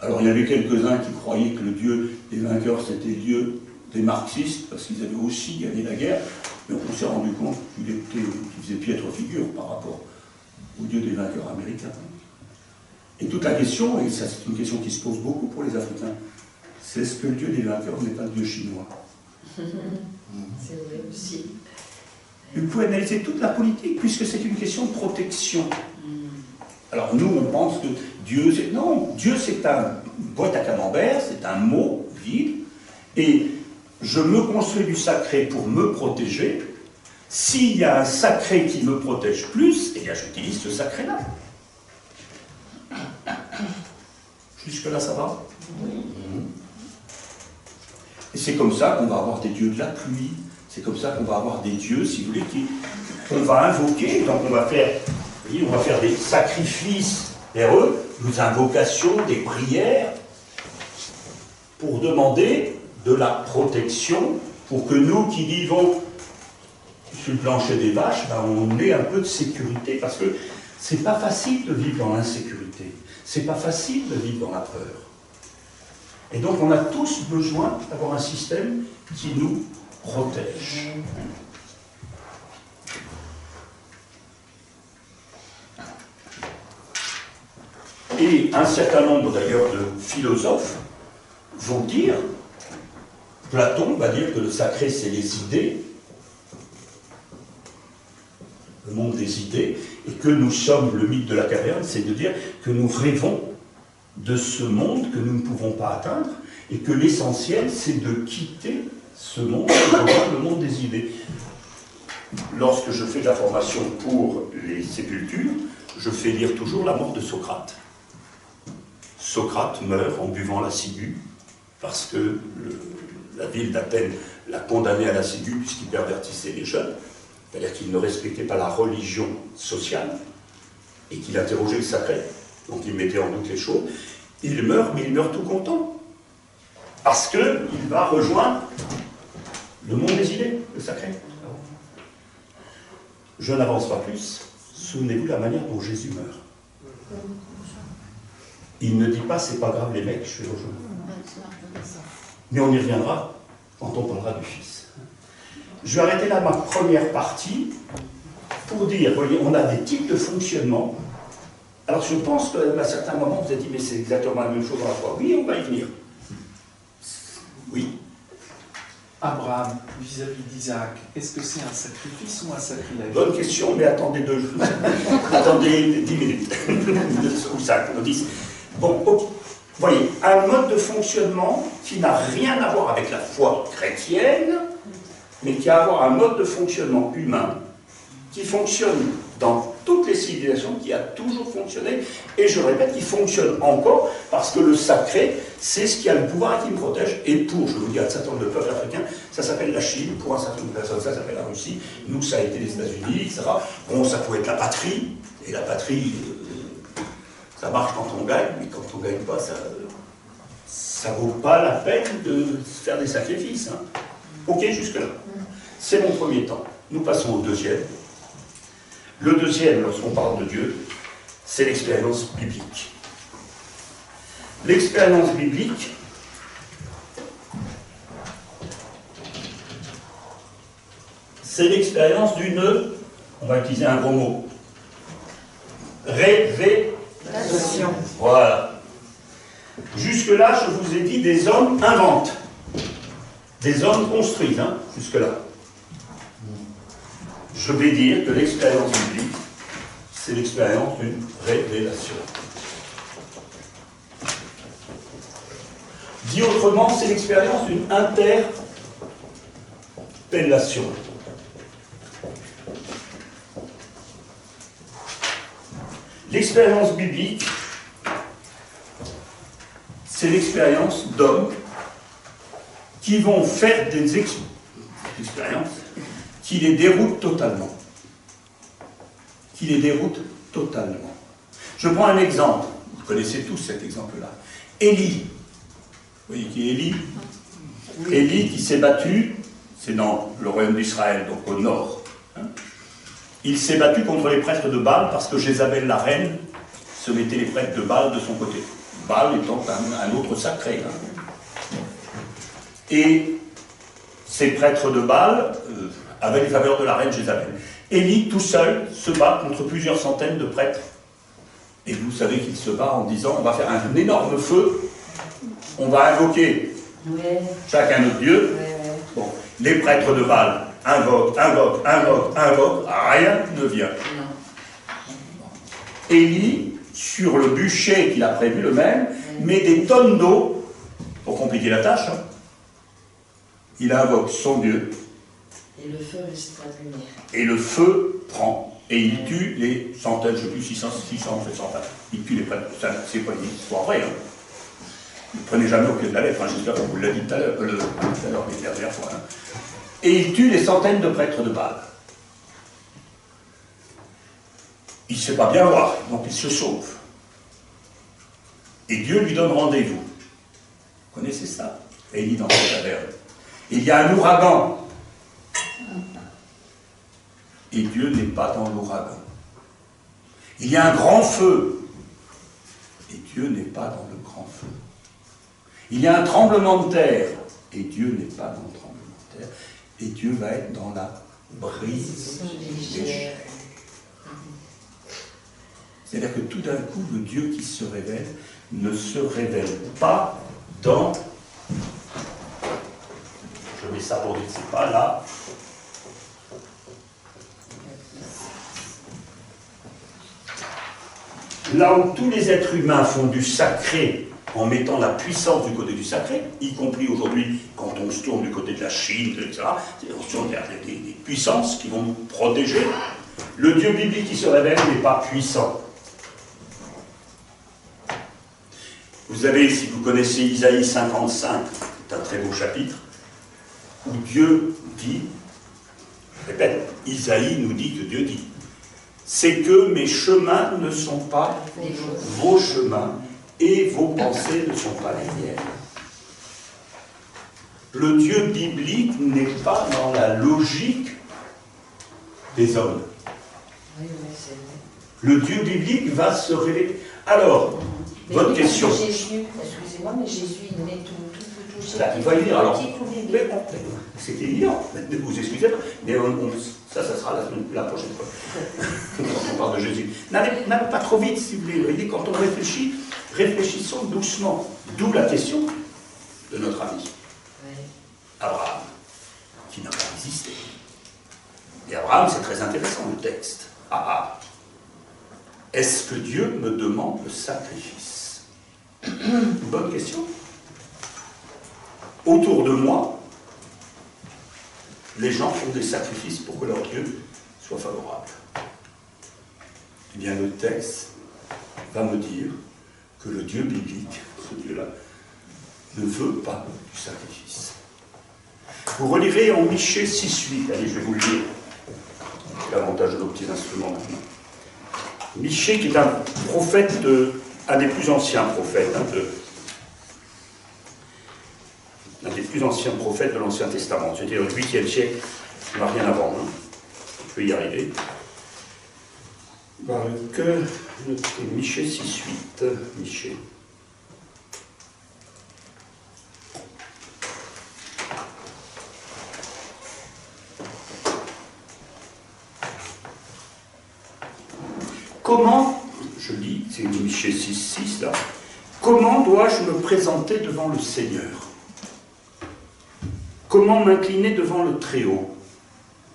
alors il y avait quelques-uns qui croyaient que le Dieu des vainqueurs c'était le Dieu des marxistes, parce qu'ils avaient aussi gagné la guerre, mais on s'est rendu compte qu'il faisait piètre figure par rapport au Dieu des vainqueurs américains. Et toute la question, et ça c'est une question qui se pose beaucoup pour les Africains, c'est est-ce que le Dieu des vainqueurs n'est pas le Dieu chinois? C'est vrai aussi. Vous pouvez analyser toute la politique, puisque c'est une question de protection. Alors nous, on pense que Dieu, non, Dieu c'est une boîte à camembert, c'est un mot vide, et je me construis du sacré pour me protéger. S'il y a un sacré qui me protège plus, eh bien j'utilise ce sacré-là. Jusque-là, ça va? Oui. Et c'est comme ça qu'on va avoir des dieux de la pluie, c'est comme ça qu'on va avoir des dieux, si vous voulez, qu'on va invoquer, donc on va faire des sacrifices vers eux, des invocations, des prières, pour demander de la protection, pour que nous qui vivons sur le plancher des vaches, ben on ait un peu de sécurité, parce que c'est pas facile de vivre dans l'insécurité, c'est pas facile de vivre dans la peur. Et donc on a tous besoin d'avoir un système qui nous protège. Et un certain nombre d'ailleurs de philosophes vont dire, Platon va dire que le sacré c'est les idées, le monde des idées, et que nous sommes, le mythe de la caverne, c'est de dire que nous rêvons de ce monde que nous ne pouvons pas atteindre, et que l'essentiel, c'est de quitter ce monde, et de rejoindre le monde des idées. Lorsque je fais de la formation pour les sépultures, je fais lire toujours la mort de Socrate. Socrate meurt en buvant la ciguë, parce que la ville d'Athènes l'a condamné à la ciguë puisqu'il pervertissait les jeunes, c'est-à-dire qu'il ne respectait pas la religion sociale, et qu'il interrogeait le sacré, donc il mettait en doute les choses. Il meurt, mais il meurt tout content, parce qu'il va rejoindre le monde des idées, le sacré. Je n'avance pas plus. Souvenez-vous de la manière dont Jésus meurt. Il ne dit pas, c'est pas grave les mecs, je vais rejoindre. Mais on y reviendra quand on parlera du Fils. Je vais arrêter là ma première partie pour dire, voyez, on a des types de fonctionnement. Alors je pense qu'à certains moments, vous avez dit, mais c'est exactement la même chose dans la foi. Oui, on va y venir. Oui. Abraham, vis-à-vis d'Isaac, est-ce que c'est un sacrifice ou un sacrilège? Bonne question, mais attendez 2 jours. Attendez 10 minutes. Ou 5, ou 10. Bon, ok. Voyez, un mode de fonctionnement qui n'a rien à voir avec la foi chrétienne, mais qui a à voir un mode de fonctionnement humain qui fonctionne dans toutes les civilisations, qui a toujours fonctionné, et je répète, qui fonctionne encore, parce que le sacré, c'est ce qui a le pouvoir et qui me protège. Et pour, je vous dis, un certain nombre de peuples africains, ça s'appelle la Chine, pour un certain nombre de personnes, ça s'appelle la Russie, nous, ça a été les États-Unis, etc. Bon, ça pouvait être la patrie, et la patrie, ça marche quand on gagne, mais quand on ne gagne pas, ça vaut pas la peine de faire des sacrifices. Hein. Ok, jusque-là. C'est mon premier temps. Nous passons au deuxième. Le deuxième, lorsqu'on parle de Dieu, c'est l'expérience biblique. L'expérience biblique, c'est l'expérience d'une, on va utiliser un gros mot, révélation. Voilà. Jusque-là, je vous ai dit, des hommes inventent. Des hommes construisent, hein, jusque-là. Je vais dire que l'expérience biblique, c'est l'expérience d'une révélation. Dit autrement, c'est l'expérience d'une interpellation. L'expérience biblique, c'est l'expérience d'hommes qui vont faire des expériences qui les déroutent totalement. Qui les déroutent totalement. Je prends un exemple. Vous connaissez tous cet exemple-là. Élie. Vous voyez qui est Élie? Élie qui s'est battu, c'est dans le royaume d'Israël, donc au nord. Hein. Il s'est battu contre les prêtres de Baal parce que Jézabel, la reine, se mettait les prêtres de Baal de son côté. Baal étant un autre sacré. Hein. Et ces prêtres de Baal avaient les faveurs de la reine Jézabel. Élie, tout seul, se bat contre plusieurs centaines de prêtres. Et vous savez qu'il se bat en disant, on va faire un énorme feu, on va invoquer chacun notre Dieu. Bon, les prêtres de Baal invoquent, rien ne vient. Élie, sur le bûcher qu'il a prévu le même, met des tonnes d'eau, pour compliquer la tâche, hein. Il invoque son Dieu. Et le feu reste à lumière. Et le feu prend. Et il tue les centaines, je ne sais plus, 600, 700. Il tue les prêtres. C'est pas une histoire vraie. Hein. Ne prenez jamais au pied de la lettre. Hein. J'espère qu'on vous l'a dit tout à l'heure, mais la dernière fois. Hein. Et il tue les centaines de prêtres de Baal. Il ne sait pas bien voir, donc il se sauve. Et Dieu lui donne rendez-vous. Vous connaissez ça? Élie dans sa caverne. Il y a un ouragan. Et Dieu n'est pas dans l'ouragan. Il y a un grand feu. Et Dieu n'est pas dans le grand feu. Il y a un tremblement de terre. Et Dieu n'est pas dans le tremblement de terre. Et Dieu va être dans la brise légère. C'est-à-dire que tout d'un coup, le Dieu qui se révèle ne se révèle pas dans... Je mets ça pour dire que c'est pas là. là où tous les êtres humains font du sacré en mettant la puissance du côté du sacré, y compris aujourd'hui quand on se tourne du côté de la Chine, etc., on se tourne vers des puissances qui vont nous protéger. Le Dieu biblique qui se révèle n'est pas puissant. Vous avez, si vous connaissez Isaïe 55, c'est un très beau chapitre, où Dieu dit, je répète, Isaïe nous dit que Dieu dit, c'est que mes chemins ne sont pas vos chemins et vos pensées ne sont pas les miennes. Le Dieu biblique n'est pas dans la logique des hommes. Le Dieu biblique va se révéler. Alors, votre question. Jésus, excusez-moi, mais Jésus, il met tout peut toucher. Il va y dire alors. Mais bon, c'est évident, vous excusez, mais ça sera la prochaine fois. Quand on parle de Jésus. N'allez pas trop vite, si vous voulez. Vous voyez, quand on réfléchit, réfléchissons doucement. D'où la question de notre ami Abraham, qui n'a pas existé. Et Abraham, c'est très intéressant le texte. Est-ce que Dieu me demande le sacrifice? Bonne question. Autour de moi, les gens font des sacrifices pour que leur Dieu soit favorable. Eh bien, le texte va me dire que le Dieu biblique, ce Dieu-là, ne veut pas du sacrifice. Vous relirez en Michée 6:8. Allez, je vais vous le lire. C'est l'avantage de nos petits instruments maintenant. Michée, qui est un prophète, un des plus anciens prophètes, un des plus anciens prophètes de l'Ancien Testament. C'était au 8e siècle, il n'y a rien avant. On peut y arriver. Que Michée 6:8. Michée. Comment, je lis, c'est Michée 6:6 là, comment dois-je me présenter devant le Seigneur? Comment m'incliner devant le Très-Haut?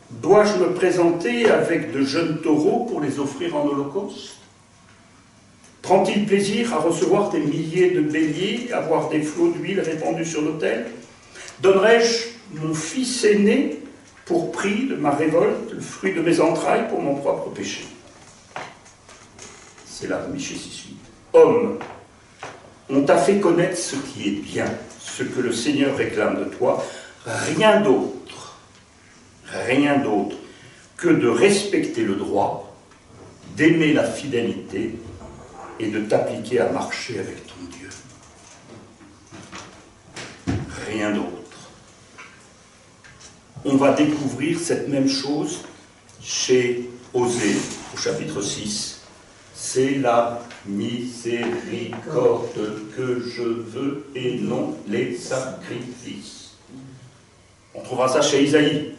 Dois-je me présenter avec de jeunes taureaux pour les offrir en holocauste? Prend-il plaisir à recevoir des milliers de béliers, à voir des flots d'huile répandus sur l'autel? Donnerais-je mon fils aîné pour prix de ma révolte, le fruit de mes entrailles pour mon propre péché? C'est là, Michée 6:8. Homme, on t'a fait connaître ce qui est bien, ce que le Seigneur réclame de toi, rien d'autre que de respecter le droit, d'aimer la fidélité et de t'appliquer à marcher avec ton Dieu. Rien d'autre. On va découvrir cette même chose chez Osée, au chapitre 6. C'est la miséricorde que je veux et non les sacrifices. On trouvera ça chez Isaïe.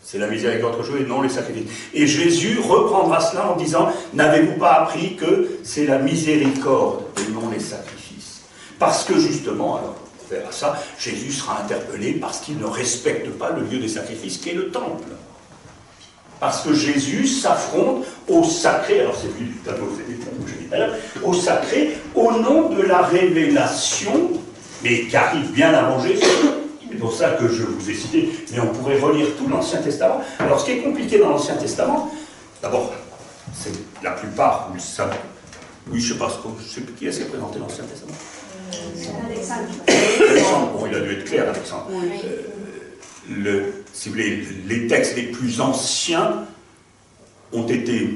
C'est la miséricorde que je veux et non les sacrifices. Et Jésus reprendra cela en disant, n'avez-vous pas appris que c'est la miséricorde et non les sacrifices? Parce que justement, alors, on verra ça, Jésus sera interpellé parce qu'il ne respecte pas le lieu des sacrifices qui est le temple. Parce que Jésus s'affronte au sacré, alors c'est plus du tableau, c'est du tableau que j'ai dit tout à l'heure, au sacré, au nom de la révélation, mais qui arrive bien avant Jésus. C'est pour ça que je vous ai cité, mais on pourrait relire tout l'Ancien Testament. Alors ce qui est compliqué dans l'Ancien Testament, d'abord, c'est la plupart, vous le savez, oui, je ne sais pas qui est-ce qui a présenté l'Ancien Testament. Alexandre, bon, il a dû être clair, Alexandre. Si vous voulez, les textes les plus anciens ont été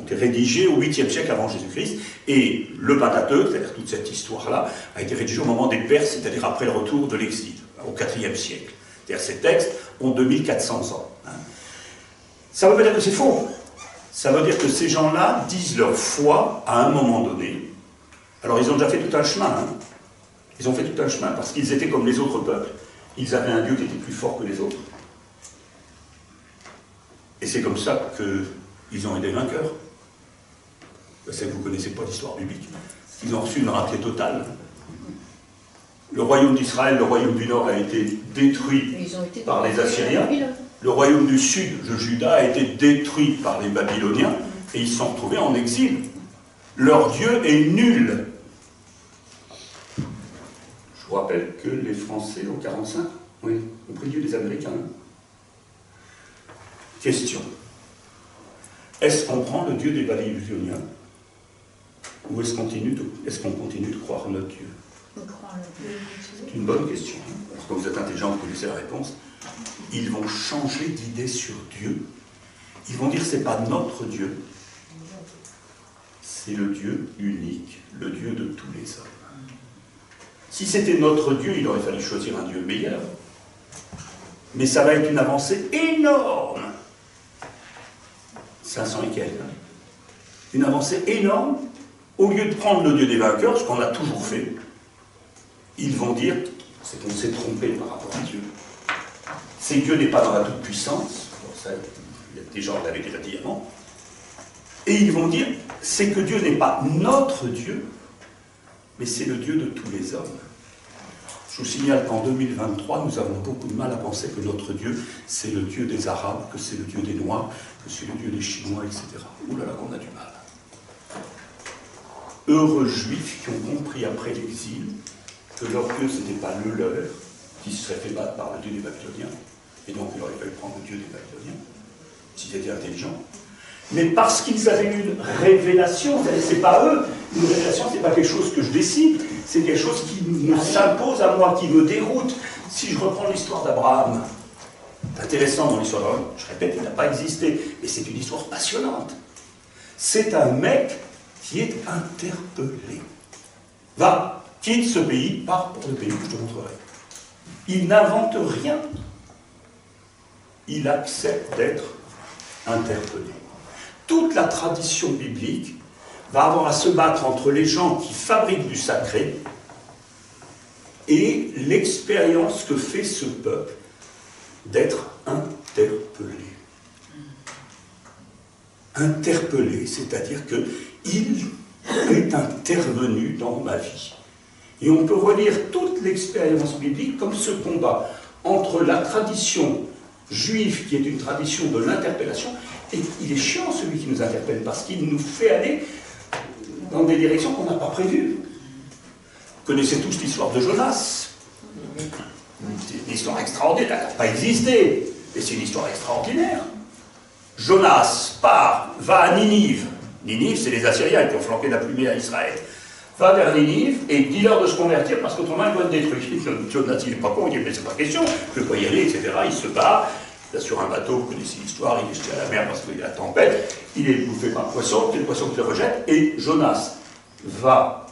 rédigés au 8e siècle avant Jésus-Christ, et le Pentateuque, c'est-à-dire toute cette histoire-là, a été rédigé au moment des Perses, c'est-à-dire après le retour de l'exil, au 4e siècle. C'est-à-dire ces textes ont 2400 ans. Ça ne veut pas dire que c'est faux. Ça veut dire que ces gens-là disent leur foi à un moment donné. Alors ils ont déjà fait tout un chemin. Ils ont fait tout un chemin parce qu'ils étaient comme les autres peuples. Ils avaient un Dieu qui était plus fort que les autres. Et c'est comme ça qu'ils ont été vainqueurs. C'est que vous ne connaissez pas l'histoire biblique. Ils ont reçu une raclée totale. Le royaume d'Israël, le royaume du Nord a été détruit par les Assyriens. Le royaume du Sud, le Juda, a été détruit par les Babyloniens. Et ils se sont retrouvés en exil. Leur Dieu est nul. Je vous rappelle que les Français, en 1945, oui, ont pris Dieu des Américains. Question. Est-ce qu'on prend le Dieu des Babyloниens ou est-ce qu'on continue de croire notre Dieu? C'est une bonne question. Parce que vous êtes intelligent, vous connaissez la réponse. Ils vont changer d'idée sur Dieu. Ils vont dire c'est pas notre Dieu, c'est le Dieu unique, le Dieu de tous les hommes. Si c'était notre Dieu, il aurait fallu choisir un Dieu meilleur. Mais ça va être une avancée énorme. 500 et quelques. Une avancée énorme. Au lieu de prendre le Dieu des vainqueurs, ce qu'on a toujours fait, ils vont dire, c'est qu'on s'est trompé par rapport à Dieu. C'est que Dieu n'est pas dans la toute-puissance. Ça, il y a des gens qui l'avaient déjà dit avant. Et ils vont dire, c'est que Dieu n'est pas notre Dieu, mais c'est le Dieu de tous les hommes. Je vous signale qu'en 2023, nous avons beaucoup de mal à penser que notre Dieu, c'est le Dieu des Arabes, que c'est le Dieu des Noirs, que c'est le Dieu des Chinois, etc. Ouh là là, qu'on a du mal. Heureux Juifs qui ont compris après l'exil que leur Dieu, ce n'était pas le leur, qui se serait fait battre par le Dieu des Babyloniens, et donc il aurait fallu prendre le Dieu des Babyloniens, s'ils étaient intelligents. Mais parce qu'ils avaient eu une révélation, c'est pas eux, une révélation, c'est pas quelque chose que je décide, c'est quelque chose qui me s'impose à moi, qui me déroute. Si je reprends l'histoire d'Abraham, c'est intéressant dans l'histoire d'Abraham, je répète, il n'a pas existé, mais c'est une histoire passionnante. C'est un mec qui est interpellé. Va, quitte ce pays, pars pour le pays que je te montrerai. Il n'invente rien. Il accepte d'être interpellé. Toute la tradition biblique va avoir à se battre entre les gens qui fabriquent du sacré et l'expérience que fait ce peuple d'être interpellé. Interpellé, c'est-à-dire qu'il est intervenu dans ma vie. Et on peut relire toute l'expérience biblique comme ce combat entre la tradition juive, qui est une tradition de l'interpellation, et il est chiant celui qui nous interpelle, parce qu'il nous fait aller dans des directions qu'on n'a pas prévues. Vous connaissez tous l'histoire de Jonas. C'est une histoire extraordinaire, elle n'a pas existé, mais c'est une histoire extraordinaire. Jonas part, va à Ninive. Ninive, c'est les Assyriens qui ont flanqué la plumée à Israël. Va vers Ninive et dis-leur de se convertir parce qu'autrement ils vont être détruits. Jonas, il n'est pas con, il dit mais c'est pas question, je ne peux pas y aller, etc. Il se bat, il est sur un bateau, vous connaissez l'histoire, il est jeté à la mer parce qu'il y a la tempête, il est bouffé par le poisson qui le rejette, et Jonas va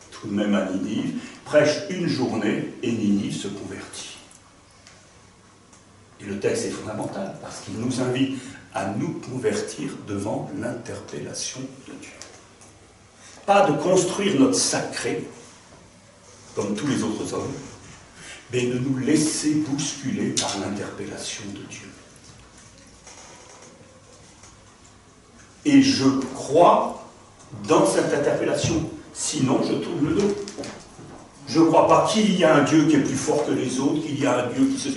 tout de même à Ninive, prêche une journée et Ninive se convertit. Et le texte est fondamental parce qu'il nous invite à nous convertir devant l'interpellation de Dieu. Pas de construire notre sacré, comme tous les autres hommes, mais de nous laisser bousculer par l'interpellation de Dieu. Et je crois dans cette interpellation, sinon je tourne le dos. Je ne crois pas qu'il y a un Dieu qui est plus fort que les autres, qu'il y a un Dieu qui se...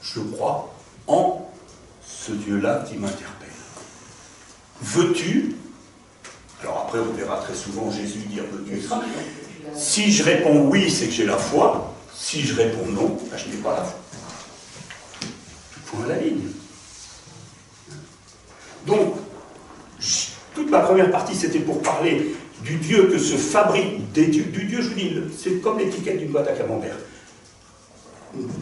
Je crois en ce Dieu-là qui m'interpelle. Veux-tu? Alors après, on verra très souvent Jésus dire veux-tu? Si je réponds oui, c'est que j'ai la foi. Si je réponds non, ben je n'ai pas la foi. Point à la ligne. Donc, toute ma première partie, c'était pour parler du Dieu que se fabrique, du Dieu, je vous dis, c'est comme l'étiquette d'une boîte à camembert.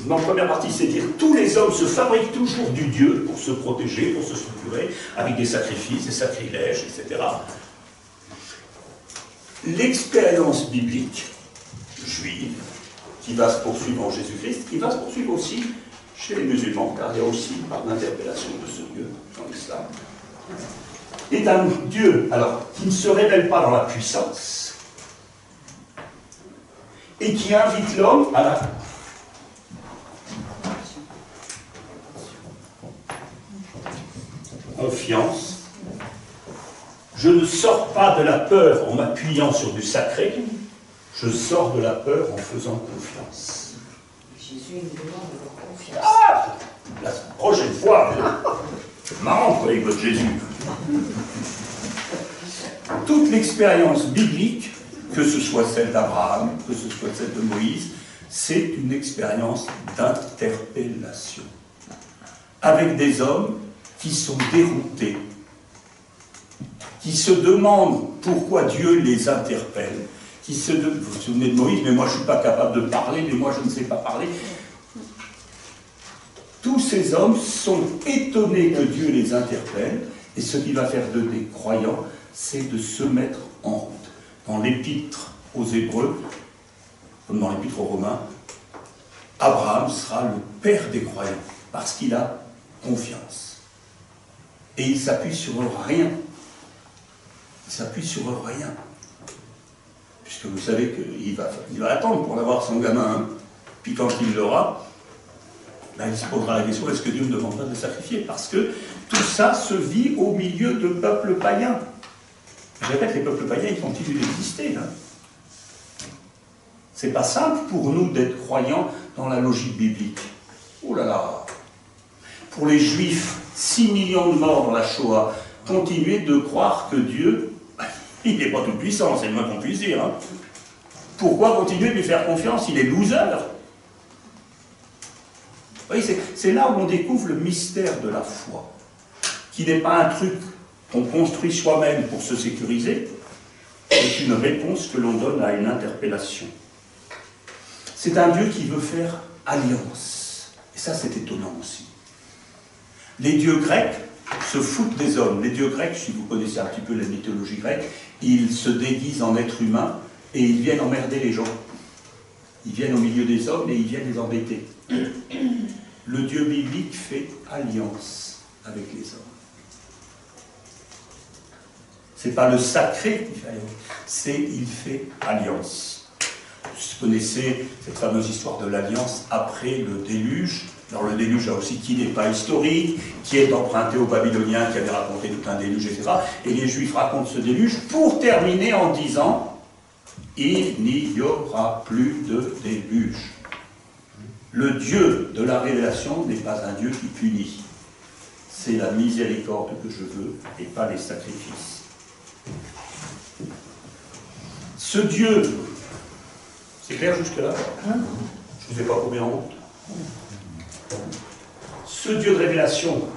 Ma première partie, c'est dire tous les hommes se fabriquent toujours du Dieu pour se protéger, pour se structurer, avec des sacrifices, des sacrilèges, etc. L'expérience biblique juive, qui va se poursuivre en Jésus-Christ, qui va se poursuivre aussi chez les musulmans, car il y a aussi une part d'interpellation de ce Dieu dans l'islam, est un Dieu, alors, qui ne se révèle pas dans la puissance, et qui invite l'homme à la confiance. Je ne sors pas de la peur en m'appuyant sur du sacré, je sors de la peur en faisant confiance. Jésus nous demande de leur confiance. Ah, la prochaine fois, c'est marrant quoi, avec votre Jésus. toute l'expérience biblique, que ce soit celle d'Abraham, que ce soit celle de Moïse, c'est une expérience d'interpellation. Avec des hommes qui sont déroutés, qui se demandent pourquoi Dieu les interpelle, vous vous souvenez de Moïse, mais moi je ne suis pas capable de parler, mais moi je ne sais pas parler. Tous ces hommes sont étonnés que Dieu les interpelle, et ce qui va faire d'eux des croyants, c'est de se mettre en route. Dans l'épître aux Hébreux, comme dans l'épître aux Romains, Abraham sera le père des croyants, parce qu'il a confiance. Et il s'appuie sur rien. Il s'appuie sur rien. Puisque vous savez qu'il va attendre pour avoir son gamin. Hein. Puis quand il l'aura, ben il se posera la question, est-ce que Dieu me demande pas de le sacrifier? Parce que tout ça se vit au milieu de peuples païens. Je répète, les peuples païens, ils continuent d'exister. Hein. C'est pas simple pour nous d'être croyants dans la logique biblique. Oh là là! Pour les Juifs, 6 millions de morts dans la Shoah, continuer de croire que Dieu, il n'est pas tout puissant, c'est le moins qu'on puisse dire. Hein. Pourquoi continuer de lui faire confiance? Il est loser. Vous voyez, c'est là où on découvre le mystère de la foi, qui n'est pas un truc qu'on construit soi-même pour se sécuriser, c'est une réponse que l'on donne à une interpellation. C'est un Dieu qui veut faire alliance. Et ça, c'est étonnant aussi. Les dieux grecs se foutent des hommes. Les dieux grecs, si vous connaissez un petit peu la mythologie grecque, ils se déguisent en êtres humains et ils viennent emmerder les gens. Ils viennent au milieu des hommes et ils viennent les embêter. Le Dieu biblique fait alliance avec les hommes. C'est pas le sacré qui fait alliance, c'est il fait alliance. Vous connaissez cette fameuse histoire de l'alliance après le déluge. Alors le déluge là aussi qui n'est pas historique, qui est emprunté aux Babyloniens qui avaient raconté tout un déluge, etc. Et les Juifs racontent ce déluge pour terminer en disant « Il n'y aura plus de déluge ». Le Dieu de la révélation n'est pas un Dieu qui punit. C'est la miséricorde que je veux et pas les sacrifices. Ce Dieu, c'est clair jusque-là? Je ne vous ai pas coupé en route. Ce Dieu de révélation,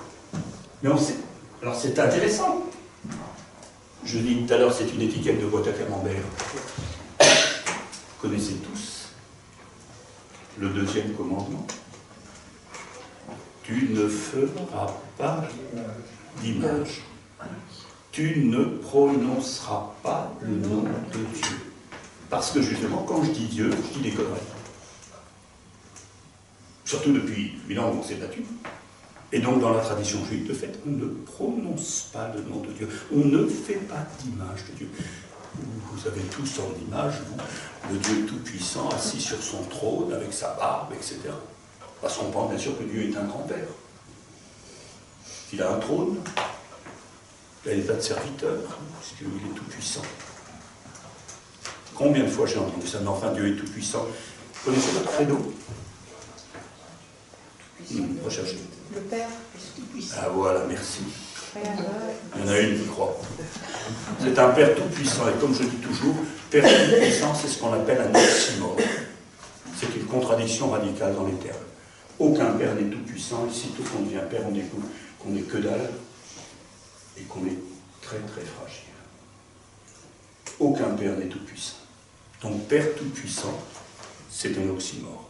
mais on sait, alors c'est intéressant. Je dis tout à l'heure, c'est une étiquette de boîte à camembert. Vous connaissez tous le deuxième commandement. Tu ne feras pas d'image. Tu ne prononceras pas le nom de Dieu. Parce que justement, quand je dis Dieu, je dis des conneries. Surtout depuis 1000 ans où on s'est battu. Et donc dans la tradition juive, de fait, on ne prononce pas le nom de Dieu. On ne fait pas d'image de Dieu. Vous avez tous sortes d'images, le Dieu tout-puissant, assis sur son trône, avec sa barbe, etc. Parce qu'on pense bien sûr que Dieu est un grand-père. Il a un trône, il a l'état de serviteur, puisqu'il est tout-puissant. Combien de fois j'ai entendu ça? Mais enfin, Dieu est tout-puissant. Vous connaissez votre credo? Recherchez. Le Père est tout-puissant. Ah voilà, merci. Il y en a une qui croit. C'est un Père tout-puissant, et comme je dis toujours, Père tout-puissant, c'est ce qu'on appelle un oxymore. C'est une contradiction radicale dans les termes. Aucun Père n'est tout-puissant, et sitôt qu'on devient Père, on découvre qu'on n'est que dalle, et qu'on est très très fragile. Aucun Père n'est tout-puissant. Donc Père tout-puissant, c'est un oxymore.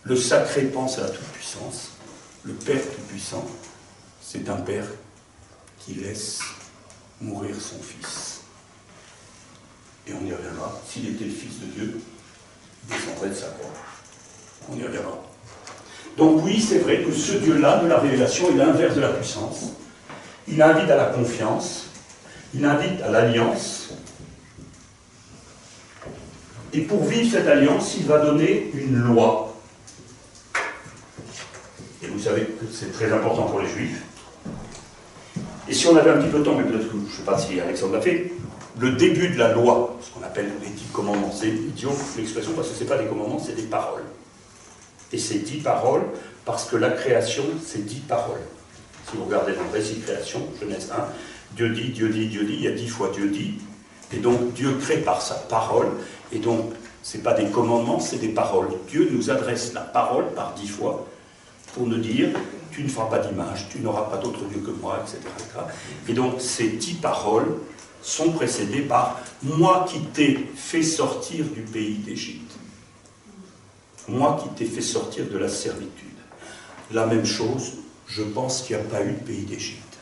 Le sacré pense à la toute-puissance. Le Père tout-puissant, c'est un Père qui laisse mourir son Fils. Et on y reviendra. S'il était le Fils de Dieu, il descendrait de sa croix. On y reviendra. Donc oui, c'est vrai que ce Dieu-là de la révélation est l'inverse de la puissance. Il invite à la confiance, il invite à l'alliance. Et pour vivre cette alliance, il va donner une loi. Et vous savez que c'est très important pour les Juifs. Et si on avait un petit peu de temps, mais peut-être que je ne sais pas si Alexandre l'a fait, le début de la loi, ce qu'on appelle les 10 commandements, c'est idiot l'expression parce que ce n'est pas des commandements, c'est des paroles. Et c'est 10 paroles parce que la création, c'est 10 paroles. Si vous regardez dans le récit de création, Genèse 1, Dieu dit, Dieu dit, Dieu dit, il y a 10 fois Dieu dit. Et donc Dieu crée par sa parole. Et donc, ce n'est pas des commandements, c'est des paroles. Dieu nous adresse la parole par 10 fois pour nous dire, tu ne feras pas d'image, tu n'auras pas d'autre Dieu que moi, etc., etc. Et donc, ces 10 paroles sont précédées par « Moi qui t'ai fait sortir du pays d'Égypte. Moi qui t'ai fait sortir de la servitude. » La même chose, je pense qu'il n'y a pas eu de pays d'Égypte.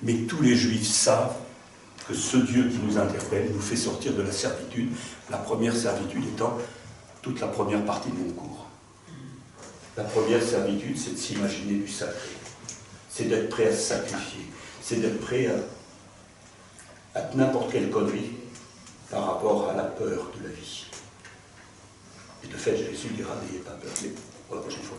Mais tous les Juifs savent que ce Dieu qui nous interpelle nous fait sortir de la servitude, la première servitude étant toute la première partie de mon cours. La première servitude, c'est de s'imaginer du sacré. C'est d'être prêt à se sacrifier. C'est d'être prêt à n'importe quelle connerie par rapport à la peur de la vie. Et de fait, Jésus dira, n'ayez pas peur, mais pour la prochaine fois.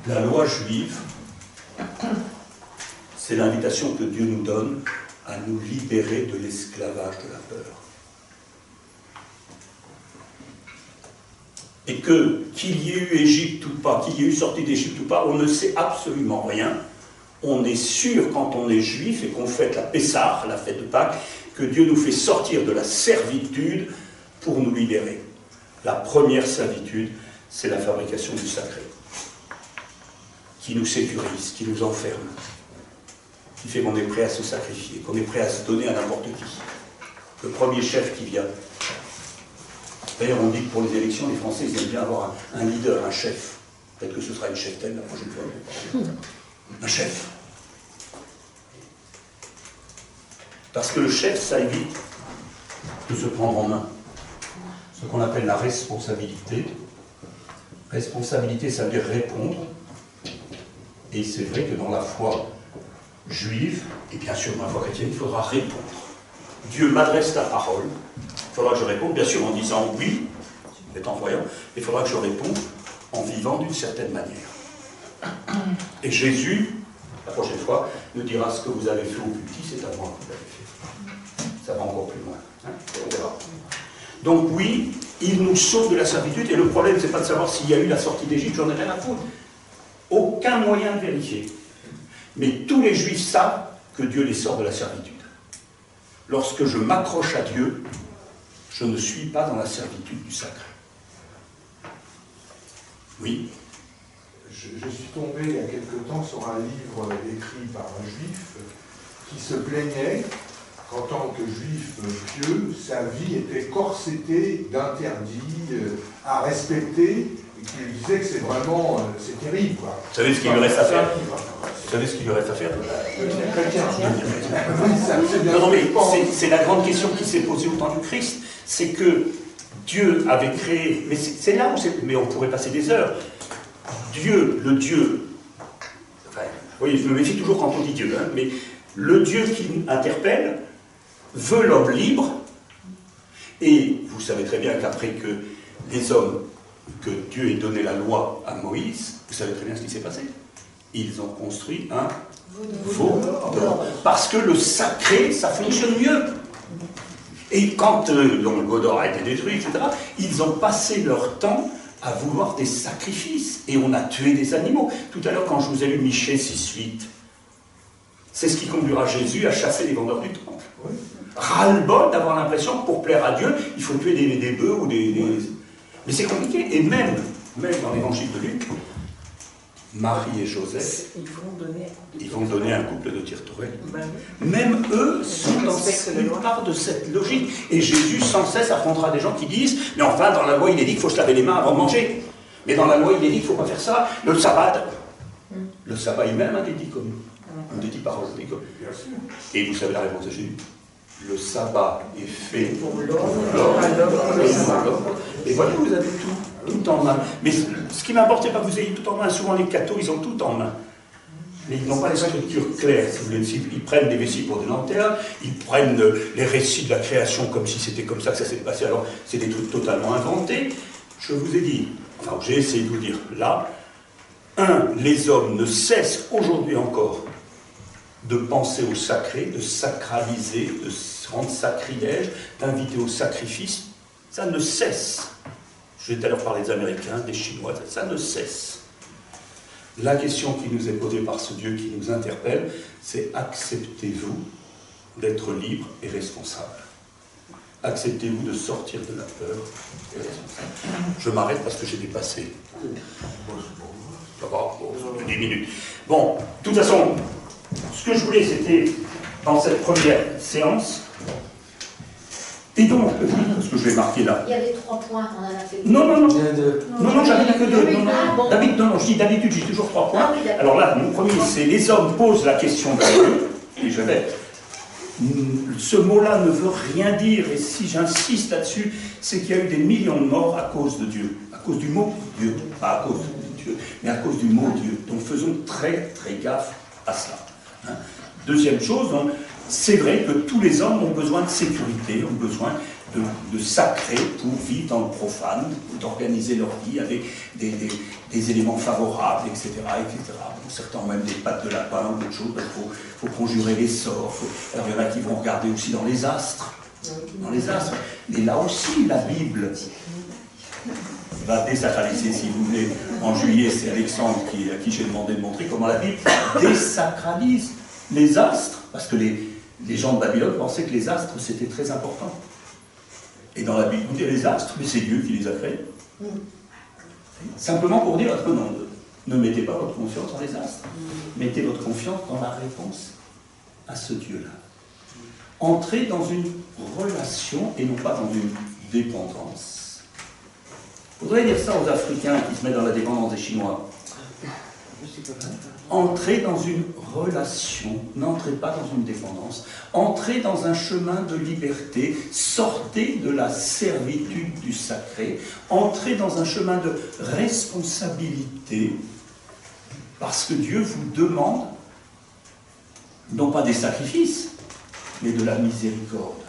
La loi juive, c'est l'invitation que Dieu nous donne à nous libérer de l'esclavage de la peur. Et qu'il y ait eu Égypte ou pas, qu'il y ait eu sortie d'Égypte ou pas, on ne sait absolument rien. On est sûr, quand on est juif et qu'on fête la Pessah, la fête de Pâques, que Dieu nous fait sortir de la servitude pour nous libérer. La première servitude, c'est la fabrication du sacré, qui nous sécurise, qui nous enferme, qui fait qu'on est prêt à se sacrifier, qu'on est prêt à se donner à n'importe qui. Le premier chef qui vient. D'ailleurs, on dit que pour les élections, les Français, ils aiment bien avoir un leader, un chef. Peut-être que ce sera une chef-telle la prochaine fois. Un chef. Parce que le chef, ça évite de se prendre en main. Ce qu'on appelle la responsabilité. Responsabilité, ça veut dire répondre. Et c'est vrai que dans la foi juive, et bien sûr dans la foi chrétienne, il faudra répondre. Dieu m'adresse la parole. Il faudra que je réponde, bien sûr en disant oui, étant voyant, mais il faudra que je réponde en vivant d'une certaine manière. Et Jésus, la prochaine fois, nous dira ce que vous avez fait au plus petit, c'est à moi que vous l'avez fait. Ça va encore plus loin. Hein, on verra. Donc oui, il nous sauve de la servitude, et le problème, c'est pas de savoir s'il y a eu la sortie d'Égypte, j'en ai rien à foutre. Aucun moyen de vérifier. Mais tous les Juifs savent que Dieu les sort de la servitude. Lorsque je m'accroche à Dieu, je ne suis pas dans la servitude du sacré. Oui. Je suis tombé il y a quelque temps sur un livre écrit par un juif qui se plaignait qu'en tant que juif pieux, sa vie était corsetée d'interdits à respecter, et qu'il disait que c'est vraiment, c'est terrible, quoi. Vous savez ce qu'il lui reste à faire? Vous savez ce qu'il lui reste à faire? Chrétien. Non, mais c'est la grande question qui s'est posée au temps du Christ. C'est que Dieu avait créé... Mais c'est là où c'est... Mais on pourrait passer des heures. Dieu, le Dieu... Enfin, vous voyez, je me méfie toujours quand on dit Dieu, hein, mais le Dieu qui interpelle veut l'homme libre. Et vous savez très bien qu'après que les hommes, que Dieu ait donné la loi à Moïse, vous savez très bien ce qui s'est passé. Ils ont construit un veau d'or. Parce que le sacré, ça fonctionne mieux. Et quand le veau d'or a été détruit, etc., ils ont passé leur temps à vouloir des sacrifices. Et on a tué des animaux. Tout à l'heure, quand je vous ai lu Michée 6:8, c'est ce qui conduira Jésus à chasser les vendeurs du temple. Oui. Ras-le-bol d'avoir l'impression que pour plaire à Dieu, il faut tuer des bœufs ou des... Mais c'est compliqué. Et même dans l'évangile de Luc, Marie et Joseph, ils vont donner un couple de tire-tourelles. Même eux sont dans une part de cette logique. Et Jésus, sans cesse, affrontera des gens qui disent « Mais enfin, dans la loi, il est dit qu'il faut se laver les mains avant de manger. Mais dans la loi, il est dit qu'il ne faut pas faire ça. Le sabbat, il-même a des dix communs. On dit paroles, des communs. Et vous savez la réponse de Jésus. Le sabbat est fait pour l'homme. Et voilà, vous avez tout en main. Mais ce qui m'importe, c'est pas que vous ayez tout en main. Souvent, les cathos, ils ont tout en main. Mais ils n'ont pas les structures claires. Si vous voulez. Ils prennent des récits pour des lanternes, ils prennent les récits de la création comme si c'était comme ça que ça s'est passé. Alors, c'est des trucs totalement inventés. Je vous ai dit, enfin, j'ai essayé de vous dire là, les hommes ne cessent aujourd'hui encore de penser au sacré, de sacraliser, de se rendre sacrilège, d'inviter au sacrifice. Ça ne cesse. Je vais tout à l'heure parler des Américains, des Chinois, ça ne cesse. La question qui nous est posée par ce Dieu qui nous interpelle, c'est acceptez-vous d'être libre et responsable? Acceptez-vous de sortir de la peur et responsable? Je m'arrête parce que j'ai dépassé. Ça va, bon, 10 minutes. Bon, de toute façon, ce que je voulais, c'était, dans cette première séance, et donc, parce que je vais marquer là. Il y avait 3 points, on en a fait. Non, j'avais dit que 2. Non, je dis d'habitude, j'ai toujours 3 points. Ah oui, d'accord. Alors là, mon premier, c'est les hommes posent la question de Dieu, et je vais. Ce mot-là ne veut rien dire, et si j'insiste là-dessus, c'est qu'il y a eu des millions de morts à cause de Dieu, à cause du mot Dieu, pas à cause de Dieu, mais à cause du mot Dieu. Donc faisons très très gaffe à cela. Hein. Deuxième chose, donc, c'est vrai que tous les hommes ont besoin de sécurité, ont besoin de sacré pour vivre dans le profane, d'organiser leur vie avec des éléments favorables, etc. etc. Bon, certains ont même des pattes de lapin ou d'autres choses, il faut conjurer les sorts. Alors il y en a qui vont regarder aussi dans les astres. Mais là aussi, la Bible va désacraliser, si vous voulez. En juillet, c'est Alexandre à qui j'ai demandé de montrer comment la Bible désacralise les astres, parce que les gens de Babylone pensaient que les astres, c'était très important. Et dans la Bible, on dit les astres, mais c'est Dieu qui les a créés. Simplement pour dire, non, ne mettez pas votre confiance dans les astres. Mettez votre confiance dans la réponse à ce Dieu-là. Entrez dans une relation et non pas dans une dépendance. Il faudrait dire ça aux Africains qui se mettent dans la dépendance des Chinois. Entrez dans une relation, n'entrez pas dans une dépendance. Entrez dans un chemin de liberté, sortez de la servitude du sacré, entrez dans un chemin de responsabilité, parce que Dieu vous demande, non pas des sacrifices, mais de la miséricorde.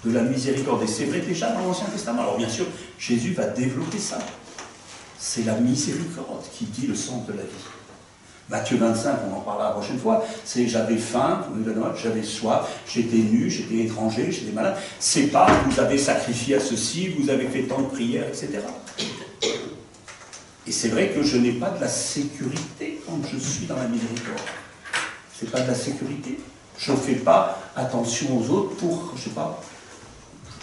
De la miséricorde. Et c'est vrai déjà dans l'Ancien Testament. Alors bien sûr, Jésus va développer ça. C'est la miséricorde qui dit le sens de la vie. Matthieu 25, on en parlera la prochaine fois, c'est j'avais faim, j'avais soif, j'étais nu, j'étais étranger, j'étais malade. C'est pas vous avez sacrifié à ceci, vous avez fait tant de prières, etc. Et c'est vrai que je n'ai pas de la sécurité quand je suis dans la miséricorde. C'est pas de la sécurité. Je ne fais pas attention aux autres pour, je sais pas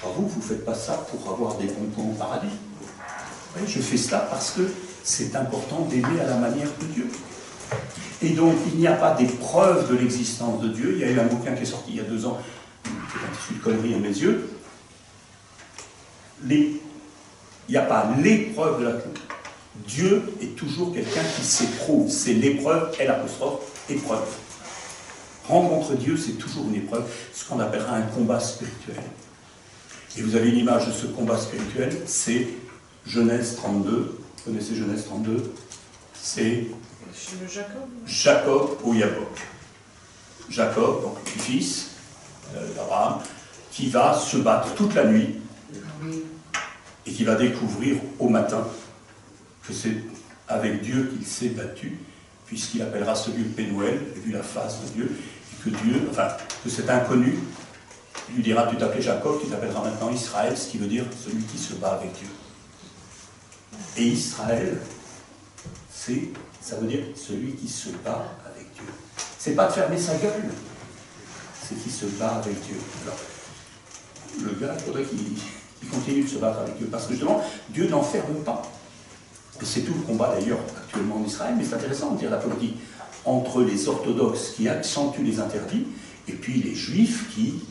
vous ne faites pas ça pour avoir des bons points au paradis. Oui, je fais cela parce que c'est important d'aimer à la manière de Dieu. Et donc, il n'y a pas des preuves de l'existence de Dieu. Il y a eu un bouquin qui est sorti il y a 2 ans, qui est un tissu de conneries à mes yeux. Il n'y a pas l'épreuve de la vie. Dieu est toujours quelqu'un qui s'éprouve. C'est l'épreuve, épreuve. Rencontre Dieu, c'est toujours une épreuve, ce qu'on appellera un combat spirituel. Et vous avez une image de ce combat spirituel, c'est Genèse 32. Vous connaissez Genèse 32? C'est Jacob au Yabok. Jacob, donc le fils d'Abraham, qui va se battre toute la nuit et qui va découvrir au matin que c'est avec Dieu qu'il s'est battu, puisqu'il appellera ce lieu Pénuel, vu la face de Dieu, et que cet inconnu lui dira, tu t'appelais Jacob, tu t'appelleras maintenant Israël, ce qui veut dire celui qui se bat avec Dieu. Et Israël, ça veut dire celui qui se bat avec Dieu. C'est pas de fermer sa gueule, c'est qui se bat avec Dieu. Alors, le gars, il faudrait qu'il continue de se battre avec Dieu, parce que justement, Dieu n'enferme pas. Et c'est tout le combat d'ailleurs actuellement en Israël, mais c'est intéressant de dire la politique entre les orthodoxes qui accentuent les interdits, et puis les juifs qui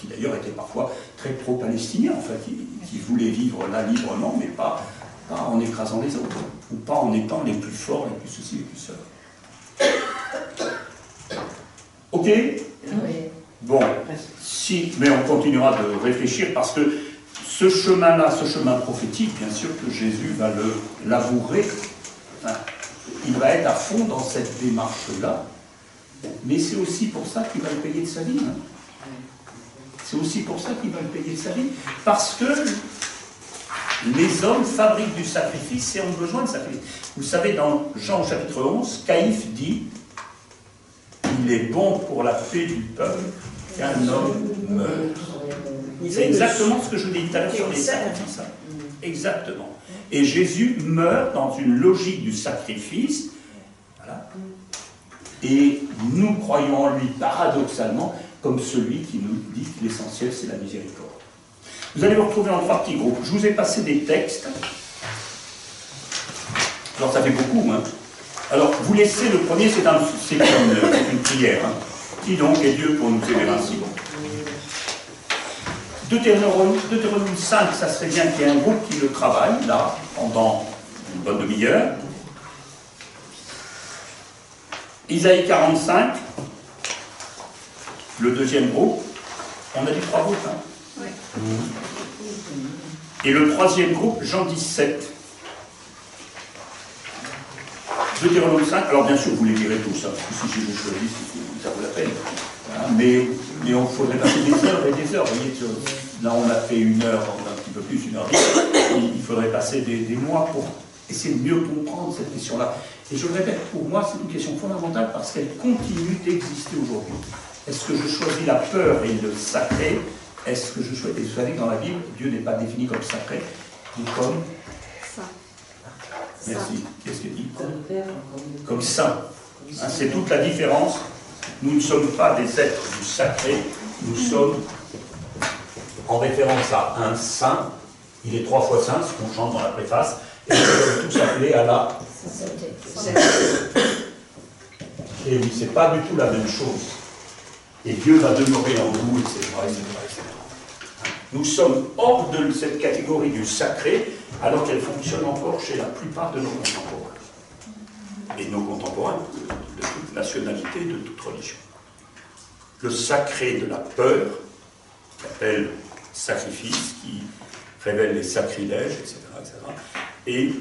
d'ailleurs étaient parfois très pro-palestiniens, enfin, qui voulaient vivre là librement, mais pas en écrasant les autres, ou pas en étant les plus forts, les plus ceci, les plus cela. Ok? Oui. Bon, mais on continuera de réfléchir, parce que ce chemin-là, ce chemin prophétique, bien sûr que Jésus va le labourer, hein, il va être à fond dans cette démarche-là, mais c'est aussi pour ça qu'il va le payer de sa vie. Hein. C'est aussi pour ça qu'il va le payer de sa vie, parce que les hommes fabriquent du sacrifice et ont besoin de sacrifice. Vous savez, dans Jean chapitre 11, Caïphe dit « Il est bon pour la paix du peuple qu'un homme meure ». C'est exactement ce que je vous dis tout à l'heure sur les sacrifices. exactement. Et Jésus meurt dans une logique du sacrifice, voilà. Et nous croyons en lui paradoxalement comme celui qui nous dit que l'essentiel c'est la miséricorde. Vous allez vous retrouver en 3 petits groupes. Je vous ai passé des textes. Alors ça fait beaucoup, hein. Alors vous laissez le premier, c'est une prière. Hein. Qui donc est Dieu pour nous aimer ainsi? Deutéronome 5, ça serait bien qu'il y ait un groupe qui le travaille, là, pendant une bonne demi-heure. Isaïe 45, le deuxième groupe. On a dit 3 groupes, hein. Oui. Et le troisième groupe, Jean 17. Deutéronome 5, alors bien sûr vous les lirez tous, hein, parce que si je les choisis, ça vaut la peine. Hein, mais on faudrait passer des heures et des heures. Vous voyez, là on a fait 1 heure, un petit peu plus, 1h10. Il faudrait passer des mois pour essayer de mieux comprendre cette question-là. Et je le répète, pour moi c'est une question fondamentale parce qu'elle continue d'exister aujourd'hui. Est-ce que je choisis la peur et le sacré? Est-ce que je choisis... Et vous savez que dans la Bible, Dieu n'est pas défini comme sacré, ou comme... Ça. Merci. Qu'est-ce qu'il dit? Comme saint. Hein, c'est toute la différence. Nous ne sommes pas des êtres du sacré, nous sommes en référence à un saint. Il est 3 fois saint, ce qu'on chante dans la préface, et nous sommes tous appelés à la... Et oui, c'est pas du tout la même chose. Et Dieu va demeurer en vous, etc., etc., etc. Nous sommes hors de cette catégorie du sacré, alors qu'elle fonctionne encore chez la plupart de nos contemporains. Et nos contemporains de toute nationalité, de toute religion. Le sacré de la peur, qui appelle sacrifice, qui révèle les sacrilèges, etc., etc., et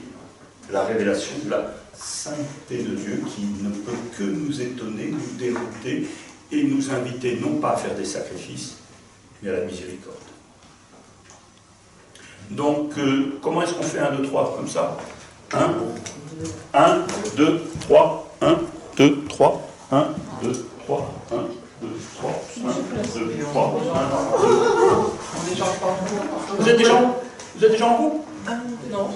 la révélation de la sainteté de Dieu qui ne peut que nous étonner, nous dérouter et nous inviter non pas à faire des sacrifices, mais à la miséricorde. Donc, comment est-ce qu'on fait 1, 2, 3 comme ça? 1, 2, 3, 1, 2, 3, 1, 2, 3, 1, 2, 3, 1, 2, 3, 1, 2. Vous êtes déjà en groupe? Non.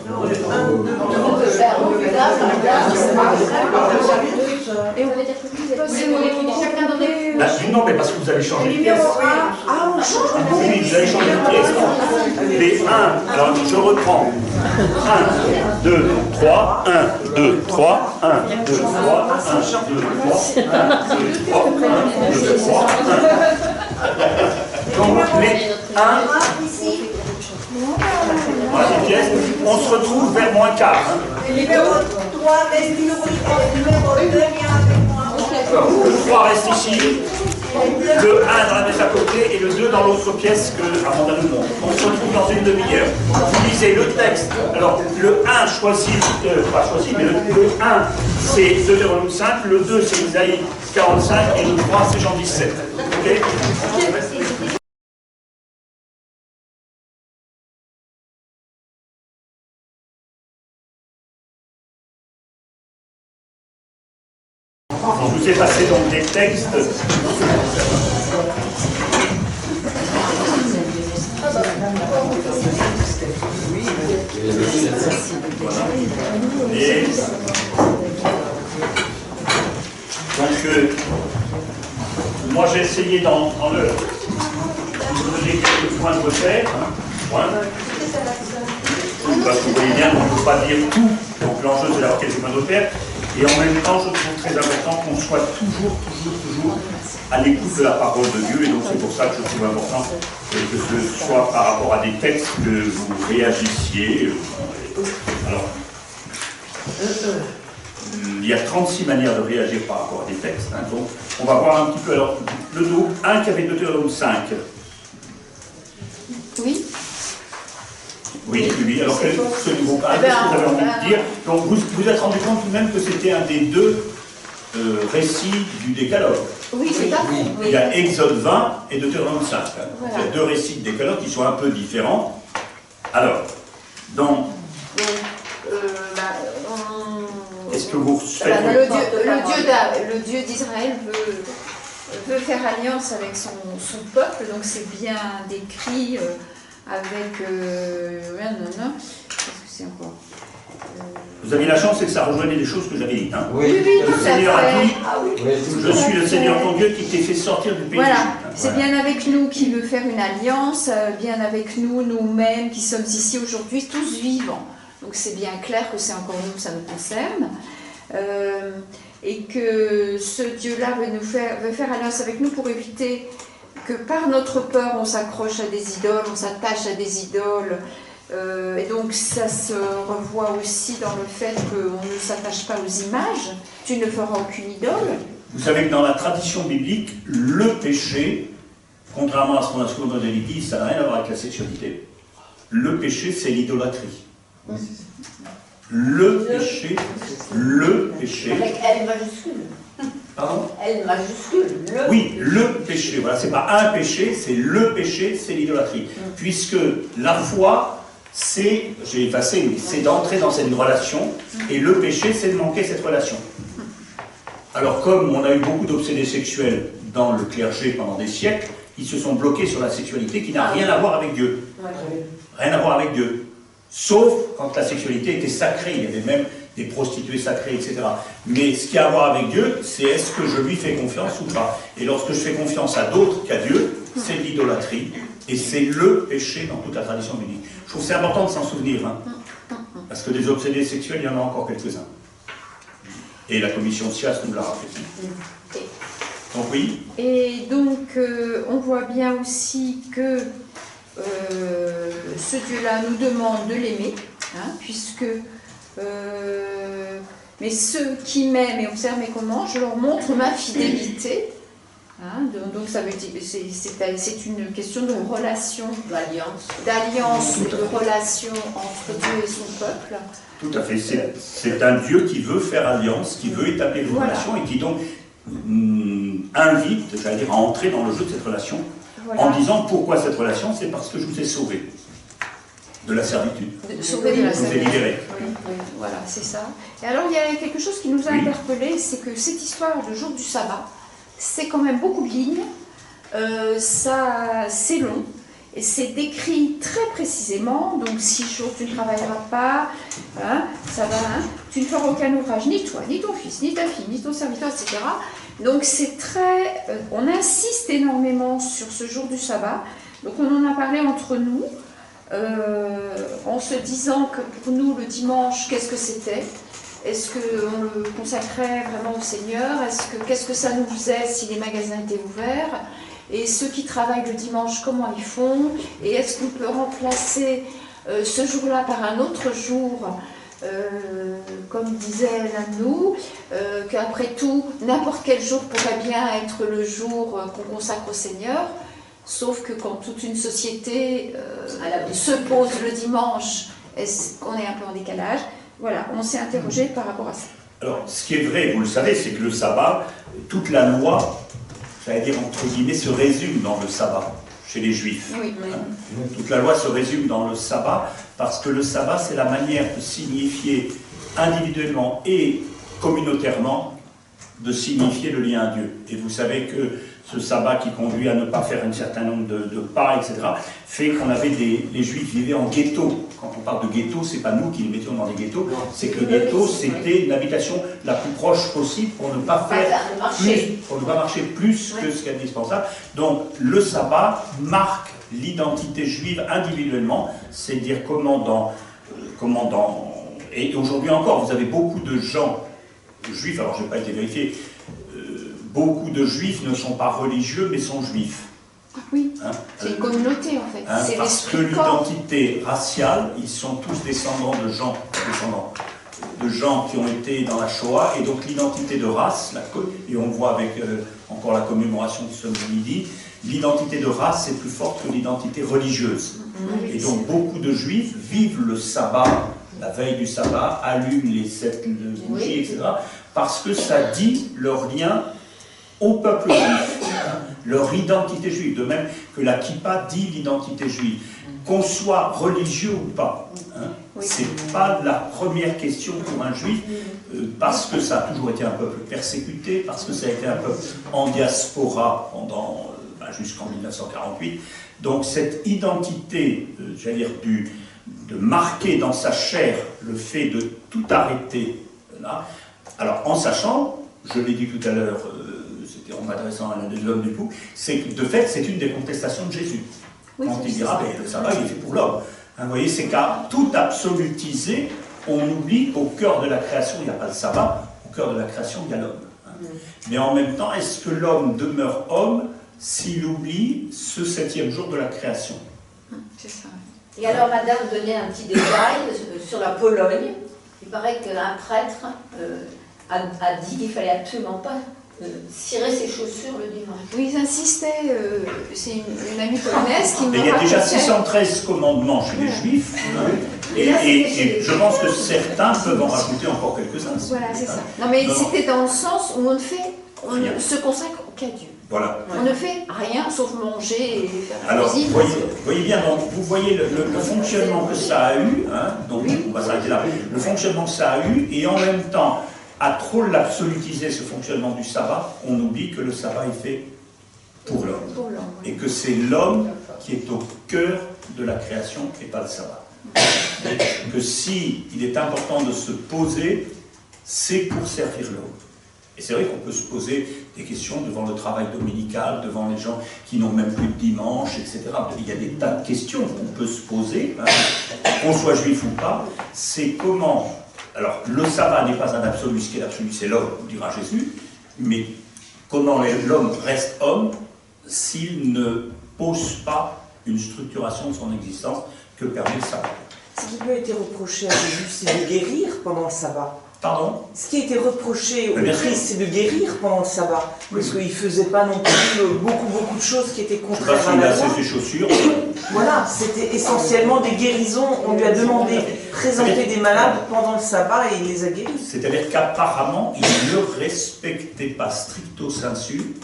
Et on va dire que vous êtes chacun dans des... Non, mais parce que vous allez changer de pièce. Oui, vous allez changer de pièce. Les 1, alors je reprends. 1, 2, 3, 1, 2, 3, 1, 2, 3, 1, 2, 3, 1, 2, 3, 1, 2, 3, 1. Donc les 1, voilà les pièces, on se retrouve vers moins 4. Le numéro 3 reste ici. Le numéro 2 vient avec moi. Le 3 reste ici. Le 1 dans la pièce à côté et le 2 dans l'autre pièce que Amanda nous montre. On se retrouve dans une demi-heure. Vous lisez le texte. Alors, le 1 choisit, pas choisi, mais le 1 c'est Deutéronome 5, le 2 c'est Isaïe 45 et le 3 c'est Jean 17. Ok? Je vous ai passé donc des textes. Voilà. Et donc, moi j'ai essayé dans le vous donner quelques points de repère. Parce que vous voyez bien qu'on ne peut pas dire tout. Donc l'enjeu c'est d'avoir quelques points de repère. Et en même temps, je trouve très important qu'on soit toujours à l'écoute de la parole de Dieu. Et donc c'est pour ça que je trouve important que ce soit par rapport à des textes que vous réagissiez. Alors, il y a 36 manières de réagir par rapport à des textes. Hein, donc on va voir un petit peu. Alors, le groupe 1 qui avait Deutéronome 5. Oui. Oui. Alors, ce groupe 1, qu'est-ce que vous avez envie de dire? Donc, vous êtes rendu compte tout de même que c'était un des 2 récits du Décalogue. Oui, c'est ça. Oui. Il y a Exode 20 et Deutéronome 5. Hein. Voilà. Il y a 2 récits de Décalogue qui sont un peu différents. Alors, donc, est-ce que vous faites... Le Dieu d'Israël veut faire alliance avec son peuple, donc c'est bien décrit avec... Qu'est-ce que c'est encore Vous avez la chance, c'est que ça rejoignait des choses que j'avais dites. Hein. Oui, Le tout à Seigneur a fait. dit, je suis le Seigneur ton Dieu qui t'ai fait sortir du pays Voilà, d'Égypte. c'est bien avec nous qui veut faire une alliance, bien avec nous, nous-mêmes qui sommes ici aujourd'hui, tous vivants. Donc c'est bien clair que c'est encore nous, ça nous concerne. Et que ce Dieu-là veut faire alliance avec nous pour éviter que par notre peur, on s'accroche à des idoles, on s'attache à des idoles. Et donc ça se revoit aussi dans le fait qu'on ne s'attache pas aux images. Tu ne feras aucune idole. Vous savez que dans la tradition biblique, le péché, contrairement à ce qu'on a souvent dit, ça n'a rien à voir avec la sexualité. Le péché, c'est l'idolâtrie. Le péché. Avec L majuscule. Pardon? L majuscule. Oui, le péché. Voilà, c'est pas un péché, c'est le péché, c'est l'idolâtrie. Puisque la foi, c'est, j'ai effacé, mais c'est d'entrer dans cette relation, et le péché, c'est de manquer cette relation. Alors, comme on a eu beaucoup d'obsédés sexuels dans le clergé pendant des siècles, ils se sont bloqués sur la sexualité qui n'a rien à voir avec Dieu. Rien à voir avec Dieu. Sauf quand la sexualité était sacrée. Il y avait même des prostituées sacrées, etc. Mais ce qui a à voir avec Dieu, c'est est-ce que je lui fais confiance ou pas. Et lorsque je fais confiance à d'autres qu'à Dieu, c'est l'idolâtrie. Et c'est le péché dans toute la tradition biblique. Je trouve que c'est important de s'en souvenir. Hein, parce que des obsédés sexuels, il y en a encore quelques-uns. Et la commission SIAS nous l'a rappelé. Donc oui. Et donc, on voit bien aussi que ce Dieu-là nous demande de l'aimer, hein, puisque mais ceux qui m'aiment et observent mes commandements, je leur montre ma fidélité. Hein, donc ça veut dire c'est une question de relation, d'alliance, de relation entre Dieu et son peuple. Tout à fait. C'est un Dieu qui veut faire alliance, qui veut établir une relation et qui donc invite, j'allais dire, à entrer dans le jeu de cette relation en disant pourquoi cette relation, c'est parce que je vous ai sauvé de la servitude. Sauvé de la servitude. Je vous ai libéré. Oui, voilà, c'est ça. Et alors il y a quelque chose qui nous a interpellés, c'est que cette histoire du jour du sabbat, c'est quand même beaucoup de lignes, c'est long, et c'est décrit très précisément, donc 6 jours tu ne travailleras pas, hein, ça va, hein, tu ne feras aucun ouvrage, ni toi, ni ton fils, ni ta fille, ni ton serviteur, etc. Donc c'est très, on insiste énormément sur ce jour du sabbat, donc on en a parlé entre nous, en se disant que pour nous le dimanche, qu'est-ce que c'était ? Est-ce qu'on le consacrait vraiment au Seigneur? Qu'est-ce que ça nous faisait si les magasins étaient ouverts? Et ceux qui travaillent le dimanche, comment ils font? Et est-ce qu'on peut remplacer ce jour-là par un autre jour, comme disait l'un de nous, qu'après tout, n'importe quel jour pourrait bien être le jour qu'on consacre au Seigneur, sauf que quand toute une société se pose le dimanche, est-ce qu'on est un peu en décalage? Voilà, on s'est interrogé par rapport à ça. Alors, ce qui est vrai, vous le savez, c'est que le sabbat, toute la loi, j'allais dire entre guillemets, se résume dans le sabbat, chez les Juifs. Oui, oui. Hein. Toute la loi se résume dans le sabbat, parce que le sabbat, c'est la manière de signifier individuellement et communautairement, de signifier le lien à Dieu. Et vous savez que ce sabbat qui conduit à ne pas faire un certain nombre de pas, etc., fait qu'on avait les Juifs vivaient en ghetto. Quand on parle de ghetto, c'est pas nous qui les mettions dans les ghettos, c'est que le ghetto, c'était une habitation la plus proche possible pour ne pas marcher plus que ce qui est indispensable. Donc le sabbat marque l'identité juive individuellement, c'est dire et aujourd'hui encore, vous avez beaucoup de gens juifs, alors je n'ai pas été vérifié, beaucoup de juifs ne sont pas religieux, mais sont juifs. Oui, hein, c'est une communauté en fait. Hein, parce que l'identité raciale, ils sont tous descendants de gens qui ont été dans la Shoah, et donc l'identité de race, et on voit avec encore la commémoration du Somme du Midi, l'identité de race est plus forte que l'identité religieuse. Et donc beaucoup de juifs vivent le sabbat, la veille du sabbat, allument les 7 bougies, etc., parce que ça dit leur lien au peuple juif, hein, leur identité juive, de même que la kippa dit l'identité juive. Qu'on soit religieux ou pas, hein, c'est pas la première question pour un juif, parce que ça a toujours été un peuple persécuté, parce que ça a été un peuple en diaspora pendant jusqu'en 1948. Donc cette identité, j'allais dire, de marquer dans sa chair le fait de tout arrêter, là, alors en sachant, je l'ai dit tout à l'heure, c'était en m'adressant à l'un des hommes du coup, c'est que de fait c'est une des contestations de Jésus. Oui, quand il dira, le sabbat il est fait pour l'homme. Hein, vous voyez, c'est qu'à tout absolutiser, on oublie qu'au cœur de la création, il n'y a pas le sabbat, au cœur de la création, il y a l'homme. Hein. Mais en même temps, est-ce que l'homme demeure homme s'il oublie ce 7e jour de la création? C'est ça. Et alors, madame donnait un petit détail sur la Pologne. Il paraît qu'un prêtre a dit qu'il ne fallait absolument pas cirer ses chaussures le dimanche. Oui, ils insistaient, c'est une amie polonaise qui me il y a déjà racontait. 613 commandements chez les Juifs, hein, et je pense que certains peuvent en rajouter encore quelques-uns. Voilà, c'est ça. Non, mais c'était dans le sens où on ne se consacre qu'à Dieu. Voilà. On ne fait rien sauf manger et faire la Alors, cuisine. voyez bien, donc, vous voyez le fonctionnement que ça a eu, hein, donc on va s'arrêter là, le fonctionnement que ça a eu, et en même temps, à trop l'absolutiser, ce fonctionnement du sabbat, on oublie que le sabbat est fait pour l'homme. Et que c'est l'homme qui est au cœur de la création et pas le sabbat. Et que si il est important de se poser, c'est pour servir l'homme. Et c'est vrai qu'on peut se poser des questions devant le travail dominical, devant les gens qui n'ont même plus de dimanche, etc. Il y a des tas de questions qu'on peut se poser, hein, qu'on soit juif ou pas. C'est comment... Alors, le sabbat n'est pas un absolu, ce qui est l'absolu, c'est l'homme, dira Jésus, mais comment l'homme reste homme s'il ne pose pas une structuration de son existence que permet le sabbat. Ce qui peut être reproché à Jésus, c'est de guérir pendant le sabbat. Pardon? Ce qui a été reproché au Bien Christ, c'est de guérir pendant le sabbat. Oui. Parce qu'il ne faisait pas non plus beaucoup de choses qui étaient Je ne sais pas contraires à s'il la a loi. ses chaussures. Voilà, c'était essentiellement des guérisons. On lui a demandé de présenter des malades pendant le sabbat et il les a guéris. C'est-à-dire qu'apparemment, il ne respectait pas stricto sensu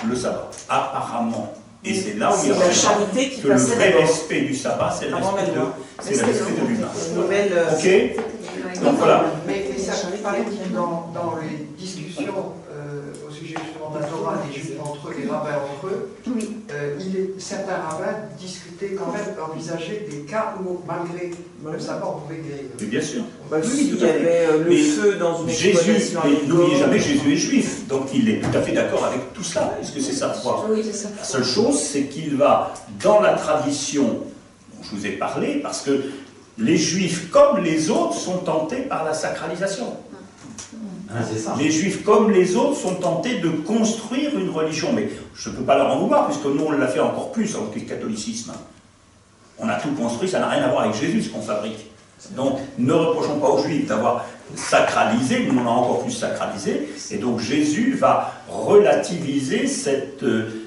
le sabbat. Apparemment. Et c'est là où il y a la charité qui que le passait vrai d'abord. respect du sabbat, c'est le respect de l'humain. Ok. Donc voilà. Mais ça paraît que dans les discussions au sujet justement de la Torah, les Juifs entre eux, les rabbins entre eux, certains rabbins discutaient quand même, envisageaient des cas où, malgré le sabbat, on pouvait guérir. Mais bien sûr. Oui, il y avait le feu dans une Jésus, exploitation. n'oubliez jamais, Jésus est juif, donc il est tout à fait d'accord avec tout cela. Est-ce que c'est sa foi? Oui, c'est ça. La seule chose, c'est qu'il va dans la tradition dont je vous ai parlé, parce que les Juifs, comme les autres, sont tentés par la sacralisation. Hein, les Juifs, comme les autres, sont tentés de construire une religion. Mais je ne peux pas leur en vouloir, puisque nous, on l'a fait encore plus avec le catholicisme. On a tout construit, ça n'a rien à voir avec Jésus, ce qu'on fabrique. Donc, ne reprochons pas aux Juifs d'avoir sacralisé, nous on a encore plus sacralisé, et donc Jésus va relativiser cette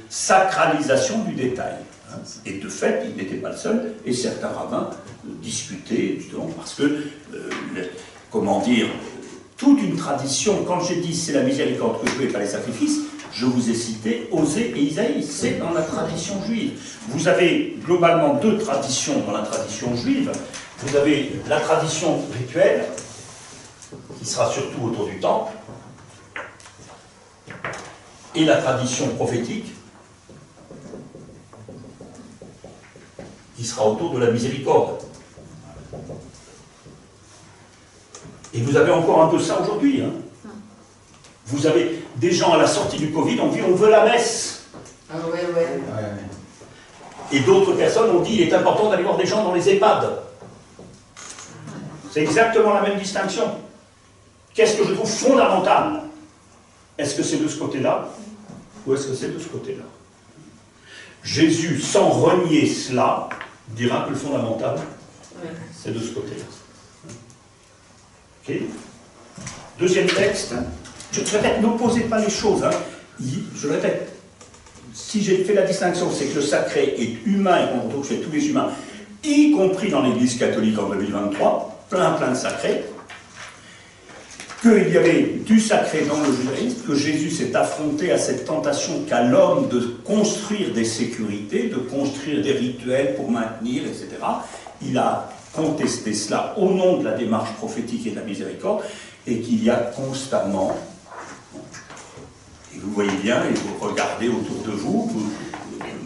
sacralisation du détail. Et de fait, il n'était pas le seul, et certains rabbins discutaient, justement, parce que, comment dire, toute une tradition, quand j'ai dit c'est la miséricorde que je veux et pas les sacrifices, je vous ai cité Osée et Isaïe, c'est dans la tradition juive. Vous avez globalement deux traditions dans la tradition juive. Vous avez la tradition rituelle, qui sera surtout autour du temple, et la tradition prophétique, qui sera autour de la miséricorde. Et vous avez encore un peu ça aujourd'hui. Hein. Vous avez des gens à la sortie du Covid, on dit on veut la messe. Ah ouais. Et d'autres personnes ont dit il est important d'aller voir des gens dans les EHPAD. C'est exactement la même distinction. Qu'est-ce que je trouve fondamental? Est-ce que c'est de ce côté-là ou est-ce que c'est de ce côté-là? Jésus, sans renier cela, dira que le fondamental, c'est de ce côté-là. Ok. Deuxième texte. Je répète, n'opposez pas les choses. Hein. Je répète, si j'ai fait la distinction, c'est que le sacré est humain et qu'on retrouve chez tous les humains, y compris dans l'Église catholique en 2023, plein de sacrés, qu'il y avait du sacré dans le judaïsme, que Jésus s'est affronté à cette tentation qu'a l'homme de construire des sécurités, de construire des rituels pour maintenir, etc. Il a contesté cela au nom de la démarche prophétique et de la miséricorde, et qu'il y a constamment, et vous voyez bien et vous regardez autour de vous.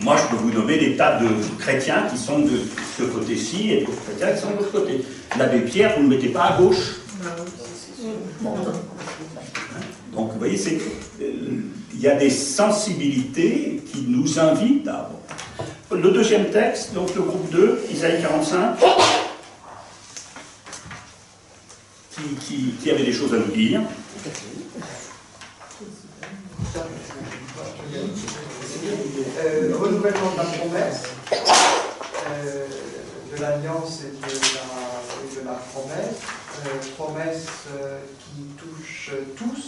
Moi, je peux vous nommer des tas de chrétiens qui sont de ce côté-ci et d'autres chrétiens qui sont de l'autre côté. L'abbé Pierre, vous ne le mettez pas à gauche. Bon. Donc, vous voyez, il y a des sensibilités qui nous invitent à... Le deuxième texte, donc le groupe 2, Isaïe 45, qui avait des choses à nous dire. Renouvellement de la promesse, de l'alliance et de la promesse, promesse qui touche tous,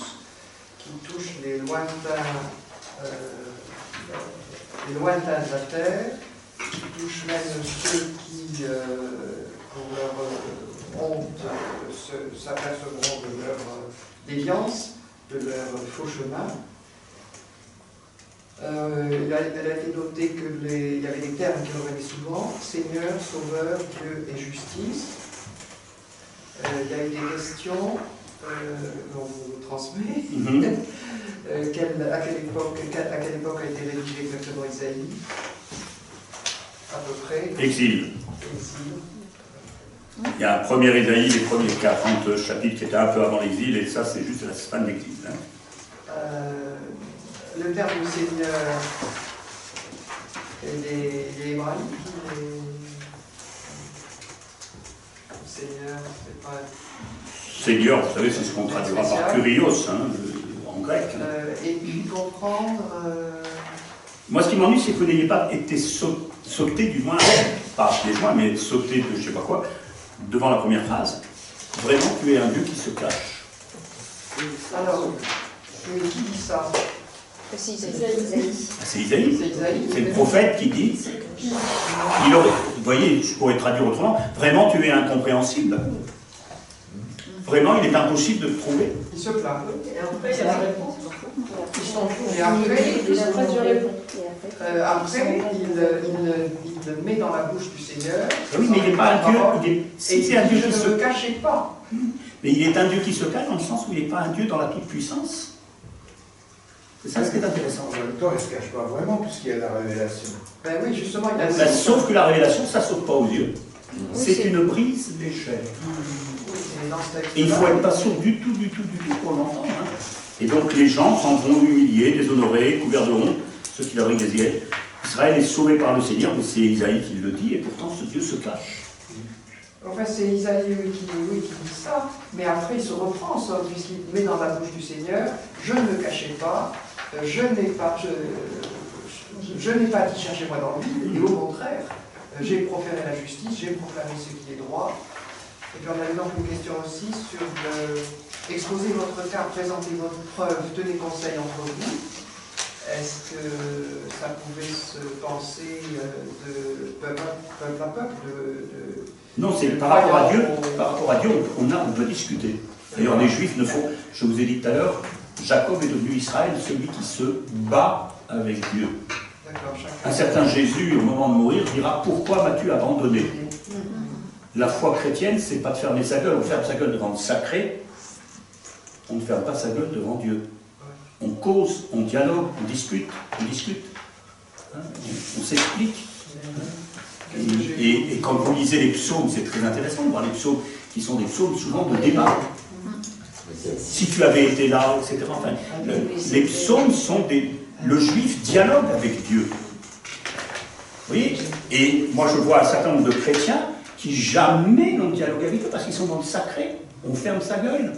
qui touche les lointains de la terre, qui touche même ceux qui, pour leur honte, s'apercevront de leur déviance, de leur faux chemin. Elle a été noté qu'il y avait des termes qui revenaient souvent: Seigneur, Sauveur, Dieu et Justice. Il y a eu des questions, on vous transmet. À quelle époque a été rédigé exactement Isaïe? À peu près. Exil. Il y a un premier Isaïe, les premiers 40 chapitres qui étaient un peu avant l'exil, et ça c'est juste la fin de l'exil. Le terme du Seigneur, il est hébraïque. Seigneur, c'est pas... Seigneur, vous savez, c'est ce qu'on traduira par Kyrios, en grec. Et puis comprendre... Moi, ce qui m'ennuie, c'est que vous n'ayez pas été sauté, du moins, pas les joints, mais sauté de je sais pas quoi, devant la première phrase. Vraiment, tu es un Dieu qui se cache. Alors, qui dit ça? C'est Isaïe. C'est Isaïe. C'est le prophète qui dit. Il aurait, vous voyez, je pourrais traduire autrement. Vraiment, tu es incompréhensible. Vraiment, il est impossible de te trouver. Il se plaint. Et après, il y a la réponse. Et après, il le met dans la bouche du Seigneur. Oui, mais il n'est pas un Dieu. Si c'est un Dieu qui se cachait pas. Mais il est un Dieu qui se cache dans le sens où il n'est pas un Dieu dans la toute-puissance. C'est ça ce qui est intéressant. En même temps, il ne se cache pas vraiment, puisqu'il y a la révélation. Ben oui, justement, il a... Sauf que la révélation, ça ne saute pas aux yeux. C'est une brise légère. Et il ne faut être pas sourd du tout pour l'entendre. Et donc les gens s'en vont humiliés, déshonorés, couverts de honte, ceux qui l'auraient désiré. Israël est sauvé par le Seigneur, mais c'est Isaïe qui le dit, et pourtant ce Dieu se cache. Enfin, c'est Isaïe qui dit ça, mais après il se reprend, puisqu'il met dans la bouche du Seigneur: je ne me cachais pas, je n'ai pas dit cherchez-moi dans le vide, et au contraire, j'ai proféré la justice, j'ai proclamé ce qui est droit. Et puis on a eu donc une question aussi sur exposer votre cas, présenter votre preuve, tenez conseil entre vous. Est-ce que ça pouvait se penser de peuple à peuple, Non, c'est par rapport à Dieu. Par rapport à Dieu, on peut discuter. D'ailleurs, les Juifs ne font. Je vous ai dit tout à l'heure, Jacob est devenu Israël, celui qui se bat avec Dieu. Un certain Jésus, au moment de mourir, dira: pourquoi m'as-tu abandonné? La foi chrétienne, c'est pas de fermer sa gueule. On ferme sa gueule devant le sacré. On ne ferme pas sa gueule devant Dieu. On cause, on dialogue, on discute. On s'explique. Et quand vous lisez les psaumes, c'est très intéressant de voir les psaumes qui sont des psaumes souvent de débat. Si tu avais été là, etc. Enfin, les psaumes sont des... Le juif dialogue avec Dieu. Vous voyez? Et moi je vois un certain nombre de chrétiens qui jamais n'ont dialogué avec Dieu parce qu'ils sont dans le sacré. On ferme sa gueule.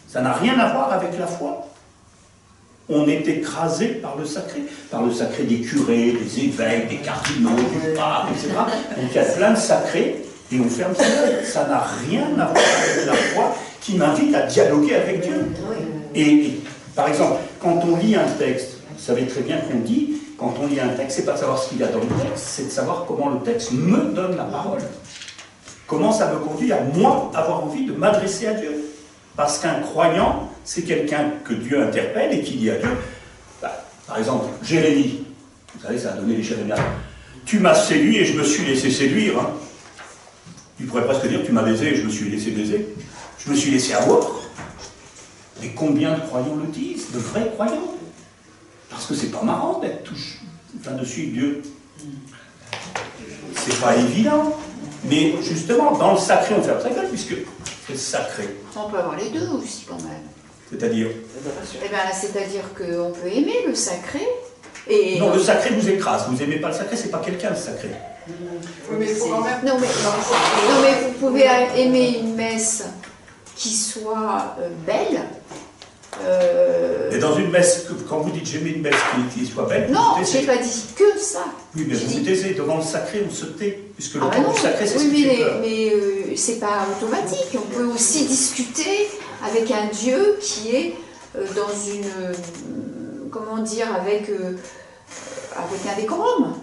Ça n'a rien à voir avec la foi. On est écrasé par le sacré des curés, des évêques, des cardinaux, du pape, etc. Donc il y a plein de sacrés et on ferme sa gueule. Ça n'a rien à voir avec la foi qui m'invite à dialoguer avec Dieu. Et par exemple, quand on lit un texte, vous savez très bien qu'on dit, quand on lit un texte, c'est pas de savoir ce qu'il y a dans le texte, c'est de savoir comment le texte me donne la parole. Comment ça me conduit à moi avoir envie de m'adresser à Dieu. Parce qu'un croyant, c'est quelqu'un que Dieu interpelle et qui dit à Dieu, par exemple, Jérémie, vous savez, ça a donné les Jérémiades, tu m'as séduit et je me suis laissé séduire. Hein. Tu pourrais presque dire, tu m'as baisé et je me suis laissé baiser. Je me suis laissé avoir. Mais combien de croyants le disent, de vrais croyants? Parce que c'est pas marrant d'être là-dessus, Dieu. C'est pas évident. Mais justement, dans le sacré, on fait sa gueule, puisque c'est sacré. On peut avoir les deux aussi quand même. C'est-à-dire Eh bien, c'est-à-dire qu'on peut aimer le sacré. Et non, le sacré vous écrase. Vous n'aimez pas le sacré, c'est pas quelqu'un le sacré. Oui, mais il faut quand même... non, mais vous pouvez aimer une messe qui soit belle. Et dans une messe, quand vous dites j'aime une messe qui soit belle, non, je n'ai pas dit que ça. Oui, mais vous vous taisez, devant le sacré, on se tait, puisque le Ah temps non, du sacré, c'est oui, ce qui fait peur. mais c'est pas automatique. On peut aussi discuter avec un Dieu qui est dans une... comment dire, avec un décorum.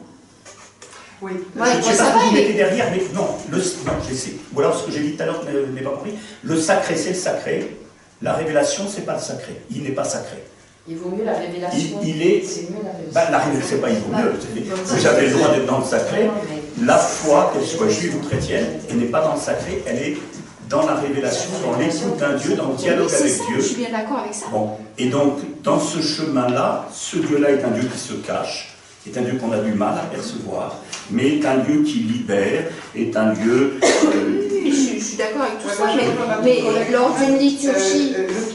Oui. Moi, je ne sais ça pas ce que va, vous mais... mettez derrière, mais non, je sais. Ou alors ce que j'ai dit tout à l'heure n'est pas compris. Le sacré, c'est le sacré. La révélation, c'est pas le sacré. Il n'est pas sacré. Il vaut mieux la révélation. Il est... C'est mieux la révélation. Bah, la révélation, c'est pas il vaut mieux. Vous avez le droit d'être dans le sacré. La foi, qu'elle soit juive ou chrétienne, elle n'est pas dans le sacré, elle est dans la révélation, dans l'écoute d'un Dieu, dans le dialogue avec ça, Dieu. Je suis bien d'accord avec ça. Bon. Et donc, dans ce chemin-là, ce Dieu-là est un Dieu qui se cache, est un Dieu qu'on a du mal à percevoir, mais est un Dieu qui libère, est un Dieu... Je suis d'accord avec tout ça, mais lors d'une liturgie...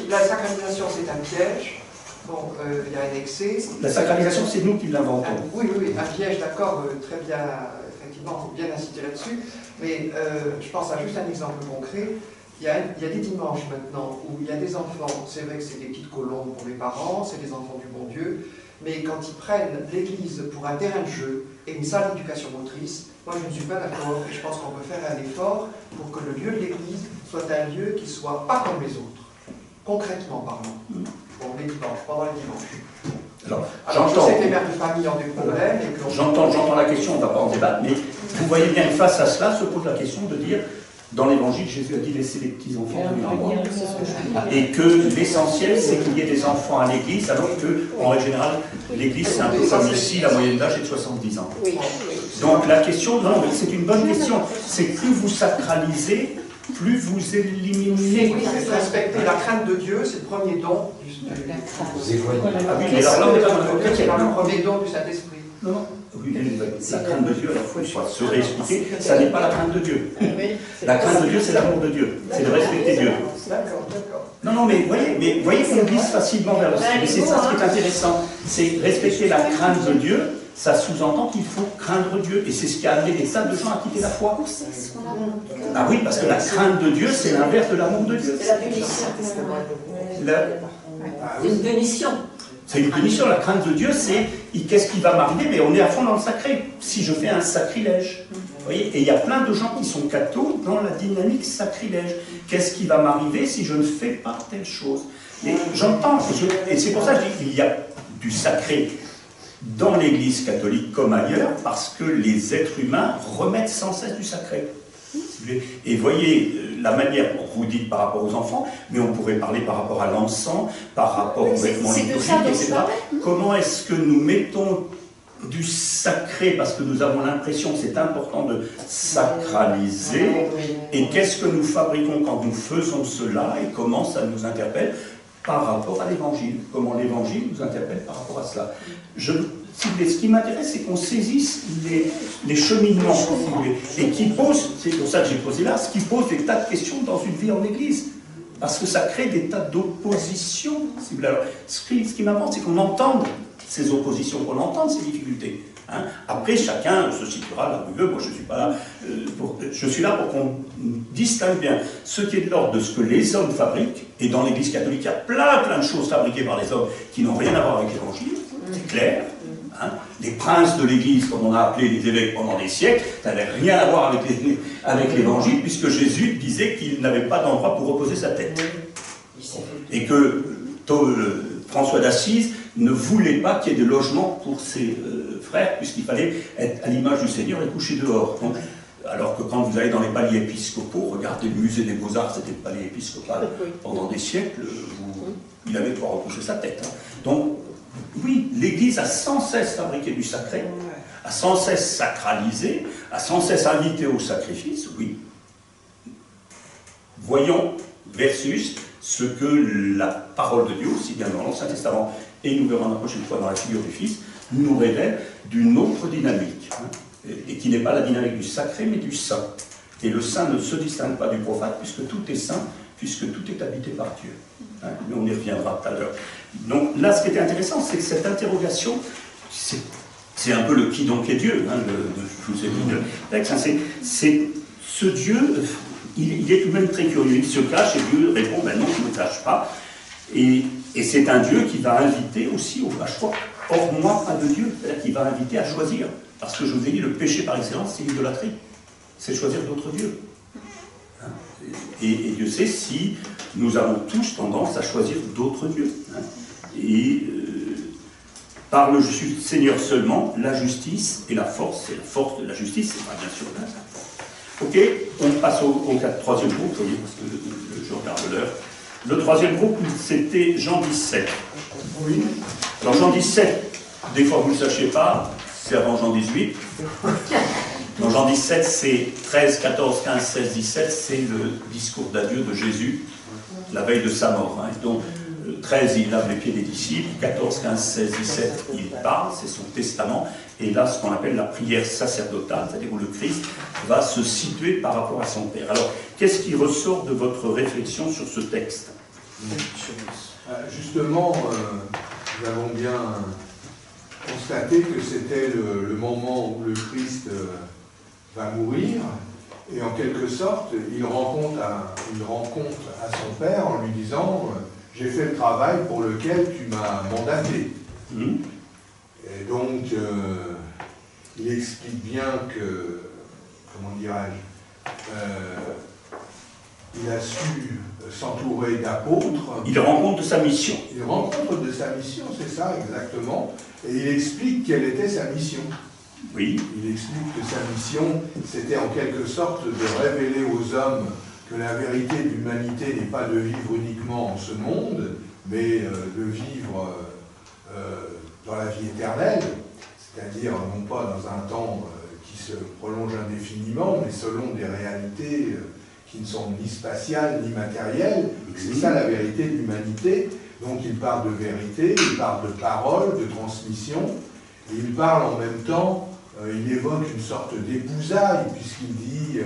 la sacralisation, c'est un piège. Bon, il y a un excès. La sacralisation, c'est nous qui l'inventons. Oui, un piège, d'accord, très bien, effectivement, bien incité là-dessus. Mais je pense à juste un exemple concret. Il y a des dimanches maintenant où il y a des enfants, c'est vrai que c'est des petites colombes pour les parents, c'est des enfants du bon Dieu, mais quand ils prennent l'église pour un terrain de jeu et une salle d'éducation motrice, moi je ne suis pas d'accord et je pense qu'on peut faire un effort pour que le lieu de l'église soit un lieu qui ne soit pas comme les autres, concrètement parlant. Bon, les dimanches, pendant les dimanches. Alors je sais que les mères de famille ont des problèmes et que... J'entends la question, on ne va pas en débattre, mais vous voyez bien que face à cela se pose la question de dire, dans l'évangile, Jésus a dit laissez les petits-enfants venir à moi. Et que l'essentiel, c'est qu'il y ait des enfants à l'église, alors que, en règle générale, l'église, c'est un peu comme ici, la moyenne d'âge est de 70 ans. Donc la question, non, mais c'est une bonne question, c'est plus vous sacralisez, plus vous éliminez. Oui, c'est respecter la crainte de Dieu, c'est le premier don du Saint-Esprit. Ah oui, mais alors là, on n'est pas dans le contexte. C'est le premier don du Saint-Esprit. Non, oui, la crainte de Dieu, alors il faut se réexpliquer, ça n'est pas la crainte de Dieu. La crainte de Dieu, c'est l'amour de Dieu, c'est de respecter Dieu. Non, mais voyez qu'on glisse facilement vers le ciel. Mais c'est ça ce qui est intéressant, c'est respecter la crainte de Dieu, ça sous-entend qu'il faut craindre Dieu. Et c'est ce qui a amené des tas de gens à quitter la foi. Ah oui, parce que la crainte de Dieu, c'est l'inverse de l'amour de Dieu. C'est la punition. C'est une punition. C'est une punition. La crainte de Dieu, c'est qu'est-ce qui va m'arriver? Mais on est à fond dans le sacré. Si je fais un sacrilège. Vous voyez, et il y a plein de gens qui sont cathos dans la dynamique sacrilège. Qu'est-ce qui va m'arriver si je ne fais pas telle chose? Et j'entends, et c'est pour ça que je dis qu'il y a du sacré dans l'Église catholique comme ailleurs, parce que les êtres humains remettent sans cesse du sacré. Et voyez la manière, vous dites par rapport aux enfants, mais on pourrait parler par rapport à l'encens, par rapport aux vêtements liturgiques, etc. Comment est-ce que nous mettons du sacré, parce que nous avons l'impression que c'est important de sacraliser, et qu'est-ce que nous fabriquons quand nous faisons cela, et comment ça nous interpelle par rapport à l'Évangile, comment l'Évangile nous interpelle par rapport à cela. Ce qui m'intéresse, c'est qu'on saisisse les cheminements, et qui pose, c'est pour ça que j'ai posé là, ce qui pose des tas de questions dans une vie en Église, parce que ça crée des tas d'oppositions. Alors, ce qui m'importe, c'est qu'on entende ces oppositions, qu'on entende ces difficultés. Hein. Après, chacun se situera là où il veut. Moi, je suis pas là. Je suis là pour qu'on distingue bien ce qui est de l'ordre de ce que les hommes fabriquent. Et dans l'Église catholique, il y a plein de choses fabriquées par les hommes qui n'ont rien à voir avec l'Évangile. C'est clair. Hein. Les princes de l'Église, comme on a appelé les évêques pendant des siècles, ça n'avait rien à voir avec l'Évangile, puisque Jésus disait qu'il n'avait pas d'endroit pour reposer sa tête. Et que François d'Assise ne voulait pas qu'il y ait de logement pour ses frères, puisqu'il fallait être à l'image du Seigneur et coucher dehors. Donc, alors que quand vous allez dans les paliers épiscopaux, regardez le musée des Beaux-Arts, c'était le palais épiscopal, pendant des siècles, il avait de quoi reposer sa tête. Hein. Donc, oui, l'Église a sans cesse fabriqué du sacré, a sans cesse sacralisé, a sans cesse invité au sacrifice, oui. Voyons versus ce que la parole de Dieu, aussi bien dans l'Ancien Testament et nous verrons la prochaine fois dans la figure du Fils, nous révèle d'une autre dynamique, et qui n'est pas la dynamique du sacré, mais du saint. Et le saint ne se distingue pas du prophète, puisque tout est saint, puisque tout est habité par Dieu. Mais on y reviendra tout à l'heure. Donc là, ce qui était intéressant, c'est que cette interrogation, c'est un peu le qui donc est Dieu, je vous ai dit le texte, c'est ce Dieu, il est tout de même très curieux, il se cache et Dieu répond, ben non, je ne me cache pas. Et c'est un Dieu qui va inviter aussi au choix. Hors moi, pas de Dieu, c'est-à-dire qu'il va inviter à choisir. Parce que je vous ai dit, le péché par excellence, c'est l'idolâtrie. C'est choisir d'autres dieux. Et Dieu sait si nous avons tous tendance à choisir d'autres dieux. Par le Seigneur seulement, la justice et la force de la justice, c'est pas bien sûr là. Ok, on passe au troisième groupe, vous voyez, parce que je regarde l'heure. Le troisième groupe, c'était Jean 17. Oui. Alors Jean 17, des fois vous ne le sachiez pas, c'est avant Jean 18. Dans Jean 17, c'est 13, 14, 15, 16, 17, c'est le discours d'adieu de Jésus, la veille de sa mort. Donc 13, il lave les pieds des disciples, 14, 15, 16, 17, il parle, c'est son testament, et là, ce qu'on appelle la prière sacerdotale, c'est-à-dire où le Christ va se situer par rapport à son Père. Alors, qu'est-ce qui ressort de votre réflexion sur ce texte? Justement, nous avons bien constaté que c'était le moment où le Christ va mourir, et en quelque sorte, il rend compte à son Père en lui disant « J'ai fait le travail pour lequel tu m'as mandaté. » Et donc, il explique bien que, comment dirais-je, il a su s'entourer d'apôtres. Il rend compte de sa mission. Il rend compte de sa mission, c'est ça, exactement. Et il explique quelle était sa mission. Oui. Il explique que sa mission, c'était en quelque sorte de révéler aux hommes que la vérité de l'humanité n'est pas de vivre uniquement en ce monde, mais de vivre dans la vie éternelle, c'est-à-dire non pas dans un temps qui se prolonge indéfiniment, mais selon des réalités qui ne sont ni spatiales ni matérielles. C'est ça la vérité de l'humanité. Donc il parle de vérité, il parle de parole, de transmission, et il parle en même temps, il évoque une sorte d'épousaille, puisqu'il dit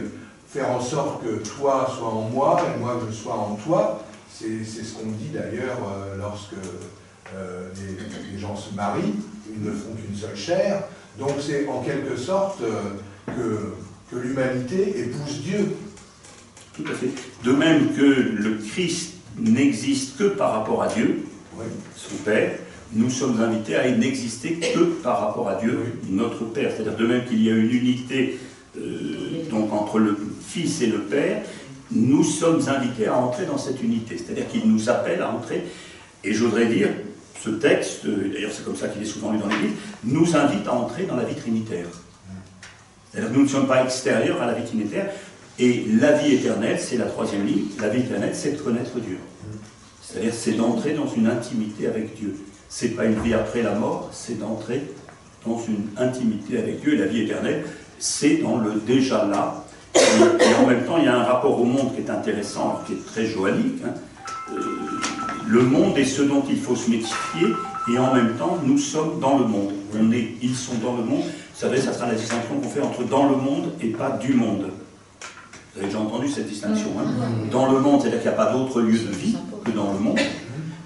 faire en sorte que toi sois en moi et moi je sois en toi. C'est ce qu'on dit d'ailleurs lorsque les gens se marient, ils ne font qu'une seule chair. Donc c'est en quelque sorte que l'humanité épouse Dieu. Tout à fait. De même que le Christ n'existe que par rapport à Dieu, oui, son Père, nous sommes invités à n'exister que par rapport à Dieu, oui, notre Père. C'est-à-dire de même qu'il y a une unité donc entre le Fils et le Père, nous sommes invités à entrer dans cette unité. C'est-à-dire qu'il nous appelle à entrer, et je voudrais dire, ce texte, d'ailleurs c'est comme ça qu'il est souvent lu dans l'Église, nous invite à entrer dans la vie trinitaire. C'est-à-dire que nous ne sommes pas extérieurs à la vie trinitaire, et la vie éternelle, c'est la troisième ligne, la vie éternelle, c'est de connaître Dieu. C'est-à-dire c'est d'entrer dans une intimité avec Dieu. C'est pas une vie après la mort, c'est d'entrer dans une intimité avec Dieu, et la vie éternelle, c'est dans le déjà là. Et en même temps, il y a un rapport au monde qui est intéressant, qui est très joannique. Le monde est ce dont il faut se méfier, et en même temps, nous sommes dans le monde. Ils sont dans le monde. Vous savez, ça sera la distinction qu'on fait entre dans le monde et pas du monde. Vous avez déjà entendu cette distinction, hein? Dans le monde, c'est-à-dire qu'il n'y a pas d'autre lieu de vie que dans le monde,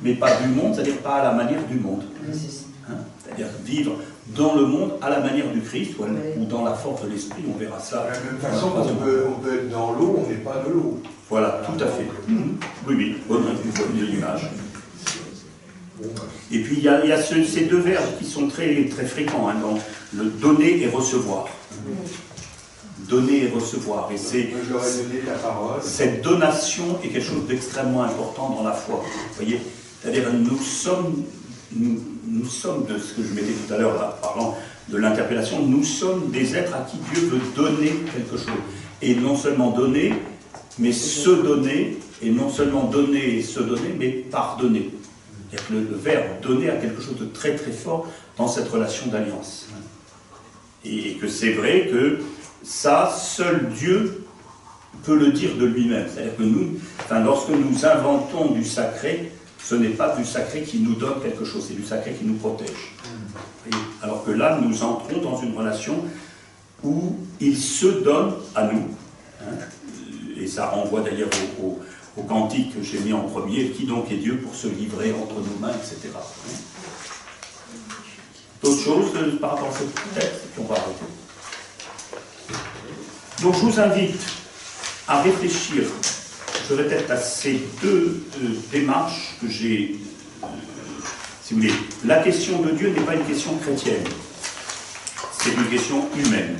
mais pas du monde, c'est-à-dire pas à la manière du monde. Hein? C'est-à-dire vivre dans le monde à la manière du Christ, ou dans la force de l'Esprit, on verra ça. De la même façon qu'on peut être dans l'eau, on n'est pas de l'eau. Voilà, tout à fait. Oui, bonne image. Et puis il y a ces deux verbes qui sont très, très fréquents, hein, dans le donner et recevoir. Donner et recevoir. Et c'est cette donation est quelque chose d'extrêmement important dans la foi. Vous voyez, c'est-à-dire nous sommes de ce que je mettais tout à l'heure là, parlant de l'interpellation, nous sommes des êtres à qui Dieu veut donner quelque chose. Et non seulement donner, mais se donner, et non seulement donner et se donner, mais pardonner. C'est-à-dire que le verbe donner a quelque chose de très très fort dans cette relation d'alliance. Et que c'est vrai que ça, seul Dieu peut le dire de lui-même. C'est-à-dire que nous, lorsque nous inventons du sacré, Ce n'est pas du sacré qui nous donne quelque chose, c'est du sacré qui nous protège. Alors que là, nous entrons dans une relation où il se donne à nous. Et ça renvoie d'ailleurs au cantique que j'ai mis en premier, qui donc est Dieu pour se livrer entre nos mains, etc. D'autres choses par rapport à ce texte, et puis on va arrêter. Donc je vous invite à réfléchir, je répète, à ces deux démarches que j'ai, si vous voulez. La question de Dieu n'est pas une question chrétienne, c'est une question humaine.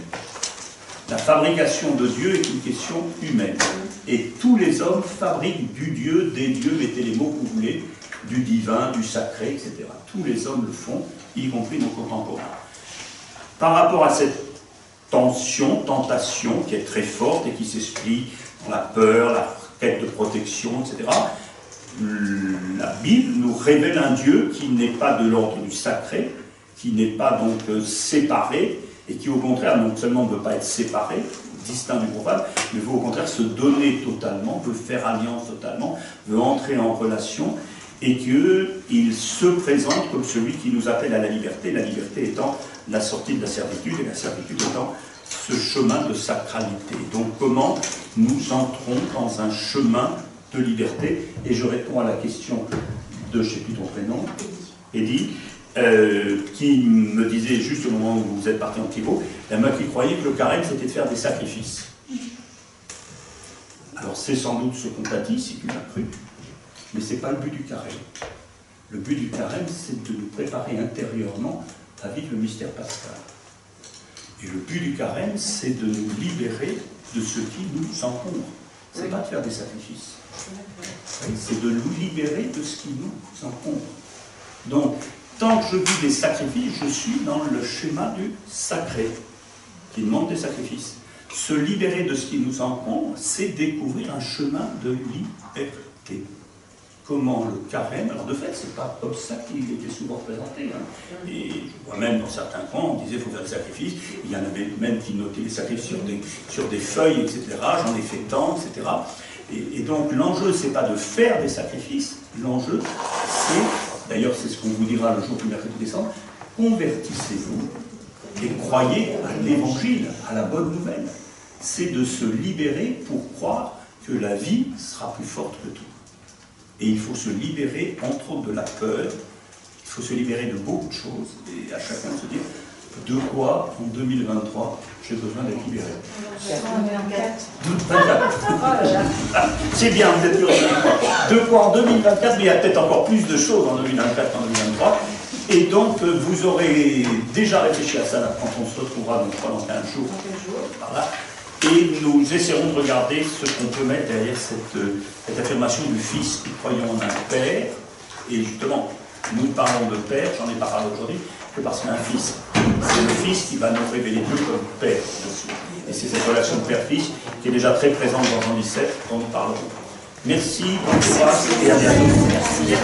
La fabrication de Dieu est une question humaine. Et tous les hommes fabriquent du Dieu, des dieux, mettez les mots que vous voulez, du divin, du sacré, etc. Tous les hommes le font, y compris nos contemporains. Par rapport à cette tentation, qui est très forte et qui s'explique dans la peur, la quête de protection, etc., la Bible nous révèle un Dieu qui n'est pas de l'ordre du sacré, qui n'est pas donc séparé, et qui au contraire non seulement ne veut pas être séparé, distinct du profane, mais veut au contraire se donner totalement, veut faire alliance totalement, veut entrer en relation, et qu'il se présente comme celui qui nous appelle à la liberté étant la sortie de la servitude, et la servitude étant ce chemin de sacralité. Donc comment nous entrons dans un chemin de liberté? Et je réponds à la question de, je ne sais plus ton prénom, Eddie, qui me disait juste au moment où vous êtes parti en Thibaut, la main qui croyait que le carême c'était de faire des sacrifices. Alors c'est sans doute ce qu'on t'a dit, si tu l'as cru, mais ce n'est pas le but du carême. Le but du carême, c'est de nous préparer intérieurement à vivre le mystère pascal. Et le but du carême, c'est de nous libérer de ce qui nous encombre. Ce n'est pas de faire des sacrifices. C'est de nous libérer de ce qui nous encombre. Donc, tant que je vis des sacrifices, je suis dans le schéma du sacré, qui demande des sacrifices. Se libérer de ce qui nous encombre, c'est découvrir un chemin de liberté. Comment le carême, alors de fait, c'est pas comme ça qu'il était souvent présenté. Et je vois même dans certains coins, on disait qu'il faut faire des sacrifices. Il y en avait même qui notaient les sacrifices sur des feuilles, etc. J'en ai fait tant, etc. Et donc l'enjeu, c'est pas de faire des sacrifices. L'enjeu, c'est, d'ailleurs c'est ce qu'on vous dira le jour du mercredi décembre, convertissez-vous et croyez à l'évangile, à la bonne nouvelle. C'est de se libérer pour croire que la vie sera plus forte que tout. Et il faut se libérer, entre autres, de la peur, il faut se libérer de beaucoup de choses, et à chacun de se dire, de quoi, en 2023, j'ai besoin d'être libéré. 24. C'est bien, vous êtes heureux. De quoi en 2024, mais il y a peut-être encore plus de choses en 2024 qu'en 2023. Et donc, vous aurez déjà réfléchi à ça là, quand on se retrouvera donc, pendant 15 jours, par là. Et nous essaierons de regarder ce qu'on peut mettre derrière cette affirmation du Fils. Nous croyons en un Père. Et justement, nous parlons de Père, j'en ai pas parlé aujourd'hui, que parce qu'il y a un Fils. C'est le Fils qui va nous révéler Dieu comme Père. Et c'est cette relation de Père-Fils qui est déjà très présente dans Jean 17, dont nous parlerons. Merci, bon courage et à bientôt. Merci.